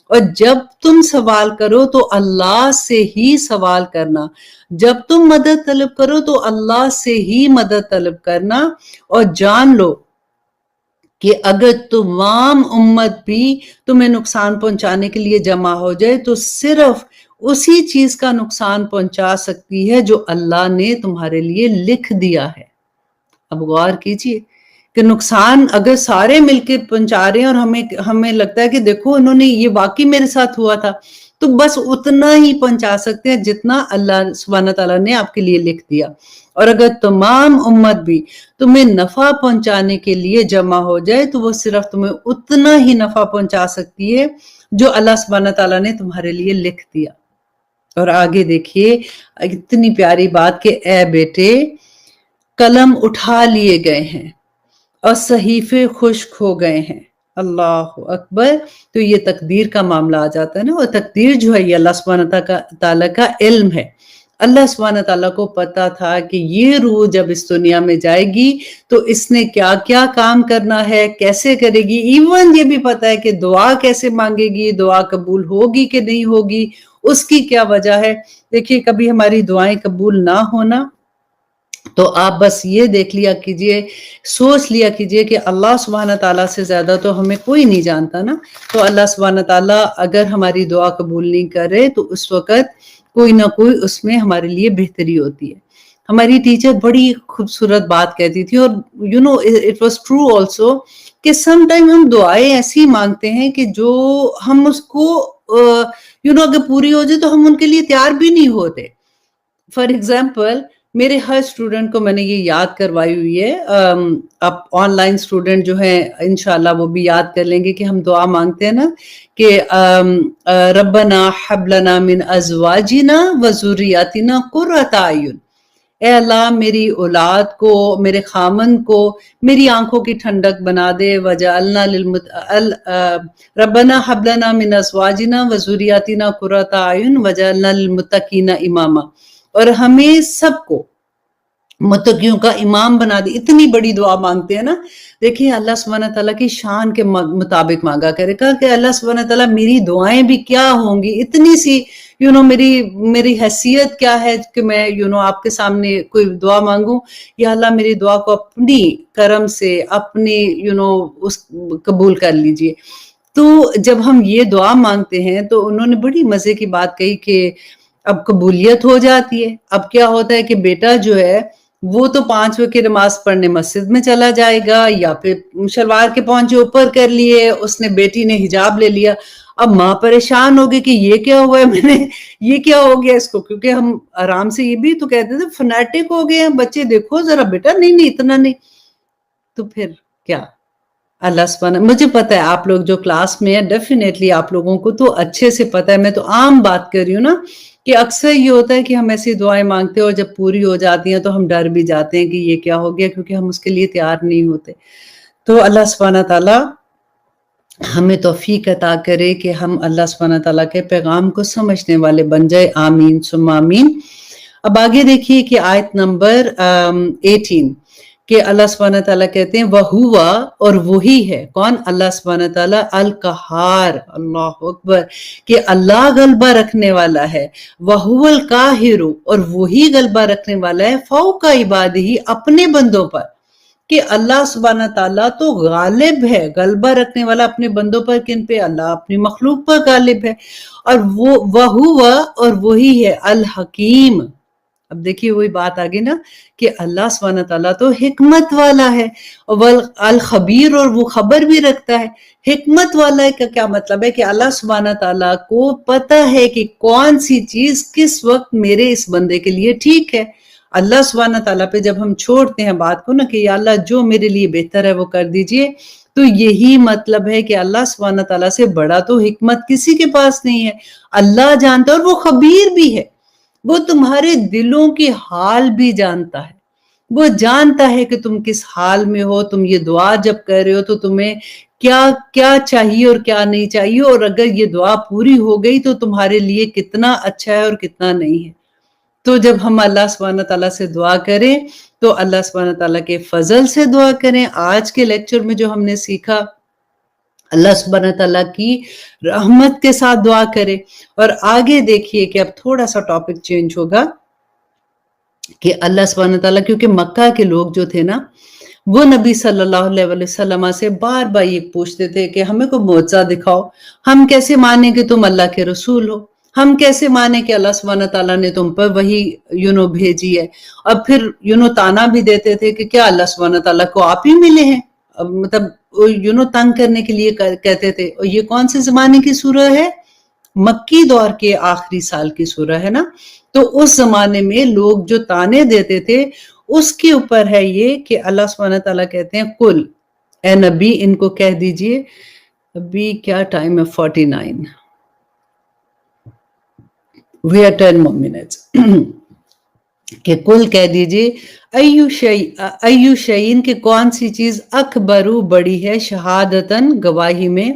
اور جب تم سوال کرو تو اللہ سے ہی سوال کرنا، جب تم مدد طلب کرو تو اللہ سے ہی مدد طلب کرنا، اور جان لو کہ اگر تمام امت بھی تمہیں نقصان پہنچانے کے لیے جمع ہو جائے تو صرف اسی چیز کا نقصان پہنچا سکتی ہے جو اللہ نے تمہارے لیے لکھ دیا ہے۔ اب غور کیجئے کہ نقصان اگر سارے مل کے پہنچا رہے ہیں اور ہمیں لگتا ہے کہ دیکھو انہوں نے یہ واقعی میرے ساتھ ہوا تھا، تو بس اتنا ہی پہنچا سکتے ہیں جتنا اللہ سبحانہ تعالیٰ نے آپ کے لیے لکھ دیا۔ اور اگر تمام امت بھی تمہیں نفع پہنچانے کے لیے جمع ہو جائے تو وہ صرف تمہیں اتنا ہی نفع پہنچا سکتی ہے جو اللہ سبحانہ تعالیٰ نے تمہارے لیے لکھ دیا۔ اور آگے دیکھیے اتنی پیاری بات کہ اے بیٹے قلم اٹھا لیے گئے ہیں اور صحیفے خشک ہو گئے ہیں۔ اللہ اکبر۔ تو یہ تقدیر کا معاملہ آ جاتا ہے نا، اور تقدیر جو ہے یہ اللہ سبحانہ تعالیٰ کا علم ہے۔ اللہ سبحانہ تعالیٰ کو پتا تھا کہ یہ روح جب اس دنیا میں جائے گی تو اس نے کیا کیا کام کرنا ہے، کیسے کرے گی، ایون یہ بھی پتا ہے کہ دعا کیسے مانگے گی، دعا قبول ہوگی کہ نہیں ہوگی، اس کی کیا وجہ ہے۔ دیکھیے کبھی ہماری دعائیں قبول نہ ہونا تو آپ بس یہ دیکھ لیا کیجئے، سوچ لیا کیجئے کہ اللہ سبحانہ تعالیٰ سے زیادہ تو ہمیں کوئی نہیں جانتا نا۔ تو اللہ سبحانہ تعالیٰ اگر ہماری دعا قبول نہیں کرے تو اس وقت کوئی نہ کوئی اس میں ہمارے لیے بہتری ہوتی ہے۔ ہماری ٹیچر بڑی خوبصورت بات کہتی تھی، اور you know it was true also, کہ سم ٹائم ہم دعائیں ایسی مانگتے ہیں کہ جو ہم اس کو یو نو اگر پوری ہو جائے تو ہم ان کے لیے تیار بھی نہیں ہوتے. فار ایگزامپل میرے ہر اسٹوڈنٹ کو میں نے یہ یاد کروائی ہوئی ہے، اب آن لائن اسٹوڈنٹ جو ہیں انشاءاللہ وہ بھی یاد کر لیں گے کہ ہم دعا مانگتے ہیں نا کہ ربنا حب لنا من ازواجنا و ذریاتنا قرۃ اعین، اے اللہ میری اولاد کو، میرے خامن کو میری آنکھوں کی ٹھنڈک بنا دے. وجعلنا ربنا حب لنا من ازواجنا و ذریاتنا قرۃ اعین وجعلنا للمتقین اماما، اور ہمیں سب کو متقیوں کا امام بنا دی. اتنی بڑی دعا مانگتے ہیں نا. دیکھیں اللہ سبحانہ تعالیٰ کی شان کے مطابق مانگا کرے گا کہ اللہ سبحانہ تعالیٰ میری دعائیں بھی کیا ہوں گی، اتنی سی یو نو میری حیثیت کیا ہے کہ میں یو نو آپ کے سامنے کوئی دعا مانگوں. یا اللہ میری دعا کو اپنی کرم سے اپنی یو نو اس قبول کر لیجئے. تو جب ہم یہ دعا مانگتے ہیں تو انہوں نے بڑی مزے کی بات کہی کہ اب قبولیت ہو جاتی ہے. اب کیا ہوتا ہے کہ بیٹا جو ہے وہ تو 5 وقت کی نماز پڑھنے مسجد میں چلا جائے گا، یا پھر شلوار کے پونچے اوپر کر لیے، اس نے بیٹی نے حجاب لے لیا. اب ماں پریشان ہوگی کہ یہ کیا ہوا ہے، میں نے یہ کیا ہو گیا اس کو، کیونکہ ہم آرام سے یہ بھی تو کہتے تھے فنیٹک ہو گئے ہیں بچے، دیکھو ذرا بیٹا، نہیں اتنا نہیں. تو پھر کیا اللہ سبحانہ، مجھے پتا ہے آپ لوگ جو کلاس میں ہیں ڈیفینیٹلی آپ لوگوں کو تو اچھے سے پتا ہے، میں تو عام بات کر رہی ہوں نا کہ اکثر یہ ہوتا ہے کہ ہم ایسی دعائیں مانگتے ہیں اور جب پوری ہو جاتی ہیں تو ہم ڈر بھی جاتے ہیں کہ یہ کیا ہو گیا، کیونکہ ہم اس کے لیے تیار نہیں ہوتے. تو اللہ سبحانہ تعالیٰ ہمیں توفیق عطا کرے کہ ہم اللہ سبحانہ تعالیٰ کے پیغام کو سمجھنے والے بن جائے. آمین ثم آمین. اب آگے دیکھیے کہ آیت نمبر 18 کہ اللہ سبحانہ تعالیٰ کہتے ہیں وَهُوَ، اور وہی ہے کون؟ اللہ سبحانہ تعالیٰ القہار، اللہ اکبر، کہ اللہ غلبہ رکھنے والا ہے. وَهُوَ الْقَاهِرُ، اور وہی غلبہ رکھنے والا ہے فوق عبادہ، اپنے بندوں پر. کہ اللہ سبحانہ تعالیٰ تو غالب ہے، غلبہ رکھنے والا اپنے بندوں پر. کن پہ؟ اللہ اپنی مخلوق پر غالب ہے. اور وَهُوَ، اور وہی ہے الحکیم. اب دیکھیے وہی بات آگے نا کہ اللہ سبحانہ تعالیٰ تو حکمت والا ہے. الخبیر، اور وہ خبر بھی رکھتا ہے. حکمت والا ہے کا کیا مطلب ہے کہ اللہ سبحانہ تعالیٰ کو پتہ ہے کہ کون سی چیز کس وقت میرے اس بندے کے لیے ٹھیک ہے. اللہ سبحانہ تعالیٰ پہ جب ہم چھوڑتے ہیں بات کو نا کہ یا اللہ جو میرے لیے بہتر ہے وہ کر دیجئے، تو یہی مطلب ہے کہ اللہ سبحانہ تعالیٰ سے بڑا تو حکمت کسی کے پاس نہیں ہے. اللہ جانتا ہے، اور وہ خبیر بھی ہے. وہ تمہارے دلوں کی حال بھی جانتا ہے. وہ جانتا ہے کہ تم کس حال میں ہو. تم یہ دعا جب کر رہے ہو تو تمہیں کیا چاہیے اور کیا نہیں چاہیے، اور اگر یہ دعا پوری ہو گئی تو تمہارے لیے کتنا اچھا ہے اور کتنا نہیں ہے. تو جب ہم اللہ سبحانہ تعالیٰ سے دعا کریں تو اللہ سبحانہ تعالیٰ کے فضل سے دعا کریں. آج کے لیکچر میں جو ہم نے سیکھا، اللہ سبحانہ تعالیٰ کی رحمت کے ساتھ دعا کرے. اور آگے دیکھیے کہ اب تھوڑا سا ٹاپک چینج ہوگا کہ اللہ سبحانہ تعالیٰ، کیونکہ مکہ کے لوگ جو تھے نا وہ نبی صلی اللہ علیہ وسلم سے بار بار یہ پوچھتے تھے کہ ہمیں کوئی معجزہ دکھاؤ، ہم کیسے مانیں کہ تم اللہ کے رسول ہو، ہم کیسے مانیں کہ اللہ سبحانہ تعالیٰ نے تم پر وہی بھیجی ہے. اور پھر تانا بھی دیتے تھے کہ کیا اللہ سبحانہ تعالیٰ کو آپ ہی ملے ہیں، مطلب تنگ کرنے کے لیے کہتے تھے. اور یہ کون سے زمانے کی سورہ ہے؟ مکی دور کے آخری سال کی سورہ ہے نا. تو اس زمانے میں لوگ جو تانے دیتے تھے اس کے اوپر ہے یہ کہ اللہ سبحانہ تعالیٰ کہتے ہیں قل، اے نبی ان کو کہہ دیجئے. ابھی کیا ٹائم ہے؟ 49. We are 10 more minutes. کہ قل کہہ دیجئے ایو شیئن، کہ کون سی چیز اکبرو بڑی ہے، شہادتن گواہی میں.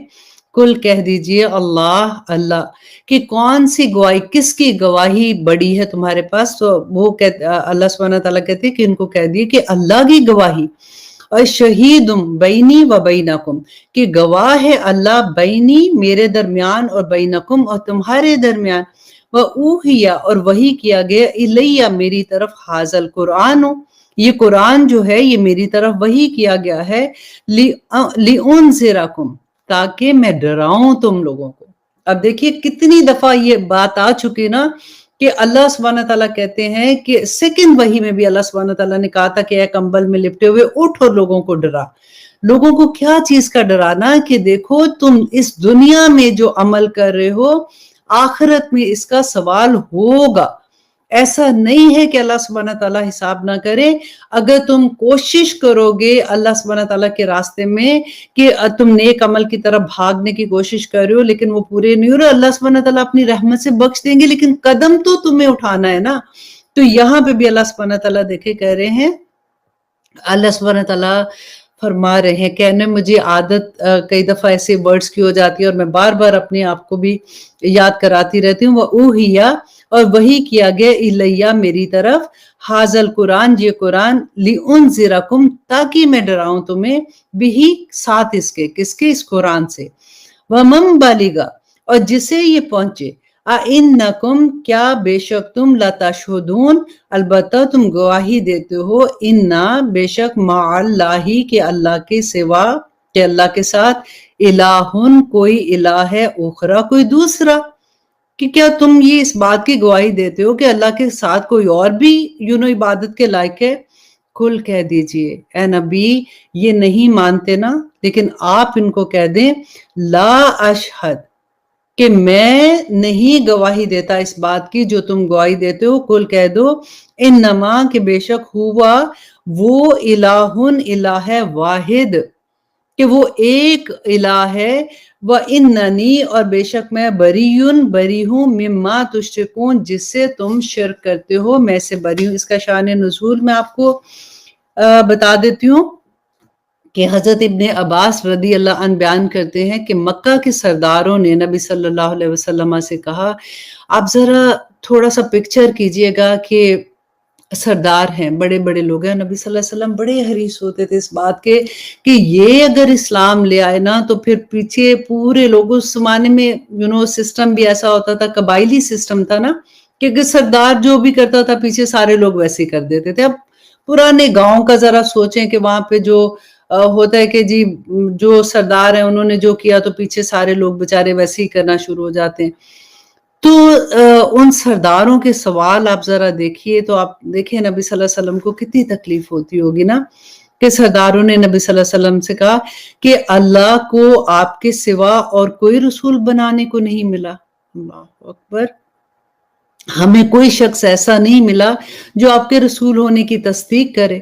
قل کہہ دیجئے اللہ، کہ کون سی گواہی، کس کی گواہی بڑی ہے تمہارے پاس. تو وہ اللہ سبحانہ تعالیٰ کہتے ہیں کہ ان کو کہہ دیے کہ اللہ کی گواہی. اور شہیدم بینی و بینکم، کہ گواہ ہے اللہ بینی میرے درمیان، اور بینکم اور تمہارے درمیان. وَأُوحِيَ، اور وحی کیا گیا، الیہ میری طرف، حاضل قرآن، یہ قرآن جو ہے یہ میری طرف وحی کیا گیا ہے، لِأُنذِرَكُمْ، تاکہ میں ڈراؤں تم لوگوں کو. اب دیکھیے کتنی دفعہ یہ بات آ چکی نا کہ اللہ سبحانہ تعالیٰ کہتے ہیں کہ سیکنڈ وحی میں بھی اللہ سبحانہ تعالیٰ نے کہا تھا کہ اے کمبل میں لپٹے ہوئے اٹھ اور لوگوں کو ڈرا. لوگوں کو کیا چیز کا ڈرانا کہ دیکھو تم اس دنیا میں جو عمل کر رہے ہو آخرت میں اس کا سوال ہوگا. ایسا نہیں ہے کہ اللہ سبحانہ تعالیٰ حساب نہ کرے. اگر تم کوشش کرو گے اللہ سبحانہ تعالیٰ کے راستے میں کہ تم نیک عمل کی طرف بھاگنے کی کوشش کر رہے ہو لیکن وہ پورے نہیں ہو رہے, اللہ سبحانہ تعالیٰ اپنی رحمت سے بخش دیں گے, لیکن قدم تو تمہیں اٹھانا ہے نا. تو یہاں پہ بھی اللہ سبحانہ تعالیٰ دیکھے کہہ رہے ہیں, اللہ سبحانہ تعالیٰ فرما رہے ہیں کہ مجھے عادت کئی دفعہ ایسے ورڈز کی ہو جاتی ہے اور میں بار بار اپنے آپ کو بھی یاد کراتی رہتی ہوں. وَأُوحِیَ, اور وہی کیا گیا, الیہ, میری طرف, حاضل قرآن, یہ قرآن, لِأُنذِرَکُم, تاکہ میں ڈراؤں تمہیں, بِہِ, ساتھ اس کے, کس کے, اس قرآن سے, وَمَن بَلِغَ, اور جسے یہ پہنچے, اِنَّکُم, کیا بے شک تم, لَتَشْہَدُونَ, البتہ تم گواہی دیتے ہو, اِنَّا, بے شک, مَعَ اللَّہِ, کہ اللہ کے سوا, کہ اللہ کے ساتھ, الہٌ, کوئی الہ ہے, اخرى, کوئی دوسرا. کہ کیا تم یہ اس بات کی گواہی دیتے ہو کہ اللہ کے ساتھ کوئی اور بھی عبادت کے لائق ہے؟ کل, کہہ دیجئے اے نبی, یہ نہیں مانتے نا, لیکن آپ ان کو کہہ دیں, لا اشہد, کہ میں نہیں گواہی دیتا اس بات کی جو تم گواہی دیتے ہو. کل, کہہ دو, انما, کہ بے شک, ہوا, وہ, الہٌ, الہ ہے, واحد, کہ وہ ایک الہ ہے, وَإِنَّنِي, اور بے شک میں, بَرِیٌّ, بری ہوں, مِمَّا تُشْرِکُونَ, جس سے تم شرک کرتے ہو, میں سے بری ہوں. اس کا شان نزول میں آپ کو بتا دیتی ہوں کہ حضرت ابن عباس رضی اللہ عنہ بیان کرتے ہیں کہ مکہ کے سرداروں نے نبی صلی اللہ علیہ وسلم سے کہا, آپ ذرا تھوڑا سا پکچر کیجئے گا کہ سردار ہیں, بڑے بڑے لوگ ہیں, نبی صلی اللہ علیہ وسلم بڑے حریص ہوتے تھے اس بات کے کہ یہ اگر اسلام لے آئے نا تو پھر پیچھے پورے لوگ, اس زمانے میں سسٹم بھی ایسا ہوتا تھا, قبائلی سسٹم تھا نا, کہ اگر سردار جو بھی کرتا تھا پیچھے سارے لوگ ویسے ہی کر دیتے تھے. اب پرانے گاؤں کا ذرا سوچیں کہ وہاں پہ جو ہوتا ہے کہ جی جو سردار ہیں انہوں نے جو کیا تو پیچھے سارے لوگ بےچارے ویسے ہی کرنا شروع ہو جاتے ہیں. تو ان سرداروں کے سوال آپ ذرا دیکھیے تو آپ دیکھیں نبی صلی اللہ علیہ وسلم کو کتنی تکلیف ہوتی ہوگی نا, کہ سرداروں نے نبی صلی اللہ علیہ وسلم سے کہا کہ اللہ کو آپ کے سوا اور کوئی رسول بنانے کو نہیں ملا. اللہ اکبر, ہمیں کوئی شخص ایسا نہیں ملا جو آپ کے رسول ہونے کی تصدیق کرے.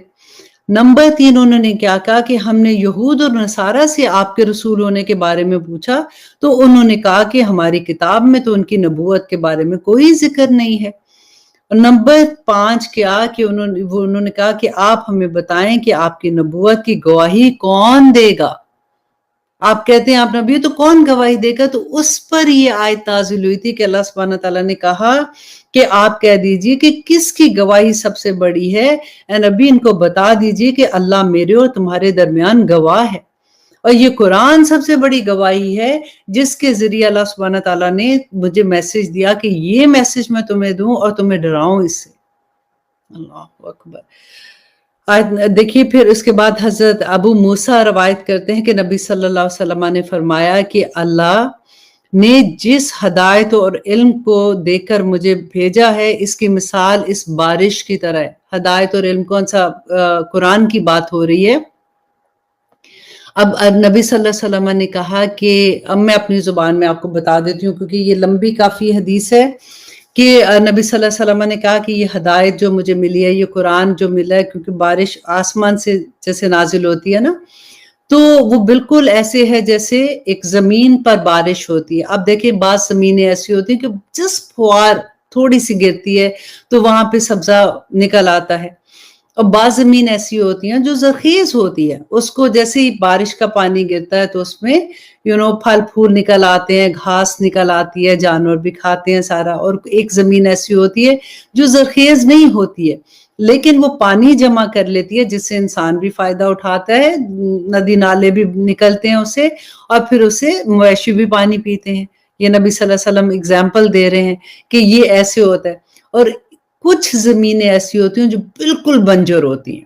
نمبر 3, انہوں نے کیا کہا کہ ہم نے یہود اور نصارہ سے آپ کے رسول ہونے کے بارے میں پوچھا تو انہوں نے کہا کہ ہماری کتاب میں تو ان کی نبوت کے بارے میں کوئی ذکر نہیں ہے. نمبر 5 کیا کہ انہوں نے کہا کہ آپ ہمیں بتائیں کہ آپ کی نبوت کی گواہی کون دے گا. آپ کہتے ہیں آپ نبی تو کون گواہی دے گا؟ تو اس پر یہ آیت نازل ہوئی تھی کہ اللہ سبحانہ تعالیٰ نے کہا کہ آپ کہہ دیجئے کہ کس کی گواہی سب سے بڑی ہے. اے نبی ان کو بتا دیجئے کہ اللہ میرے اور تمہارے درمیان گواہ ہے, اور یہ قرآن سب سے بڑی گواہی ہے جس کے ذریعے اللہ سبحانہ تعالیٰ نے مجھے میسج دیا کہ یہ میسج میں تمہیں دوں اور تمہیں ڈراؤں اس سے. اللہ اکبر. دیکھیے پھر اس کے بعد حضرت ابو موسیٰ روایت کرتے ہیں کہ نبی صلی اللہ علیہ وسلم نے فرمایا کہ اللہ نے جس ہدایت اور علم کو دے کر مجھے بھیجا ہے اس کی مثال اس بارش کی طرح ہے. ہدایت اور علم کون سا؟ قرآن کی بات ہو رہی ہے. اب نبی صلی اللہ علیہ وسلم نے کہا کہ اب میں اپنی زبان میں آپ کو بتا دیتی ہوں کیونکہ یہ لمبی کافی حدیث ہے, کہ نبی صلی اللہ علیہ وسلم نے کہا کہ یہ ہدایت جو مجھے ملی ہے, یہ قرآن جو ملا ہے, کیونکہ بارش آسمان سے جیسے نازل ہوتی ہے نا تو وہ بالکل ایسے ہے جیسے ایک زمین پر بارش ہوتی ہے. اب دیکھیں بعض زمینیں ایسی ہوتی ہیں کہ جس فوار تھوڑی سی گرتی ہے تو وہاں پہ سبزہ نکل آتا ہے, اور بعض زمین ایسی ہوتی ہیں جو زرخیز ہوتی ہے, اس کو جیسے ہی بارش کا پانی گرتا ہے تو اس میں پھل پھول نکل آتے ہیں, گھاس نکل آتی ہے, جانور بھی کھاتے ہیں سارا. اور ایک زمین ایسی ہوتی ہے جو زرخیز نہیں ہوتی ہے لیکن وہ پانی جمع کر لیتی ہے جس سے انسان بھی فائدہ اٹھاتا ہے, ندی نالے بھی نکلتے ہیں اسے, اور پھر اسے مویشی بھی پانی پیتے ہیں. یہ نبی صلی اللہ علیہ وسلم اگزامپل دے رہے ہیں کہ یہ ایسے ہوتا ہے. اور کچھ زمینیں ایسی ہوتی ہیں جو بالکل بنجر ہوتی ہیں,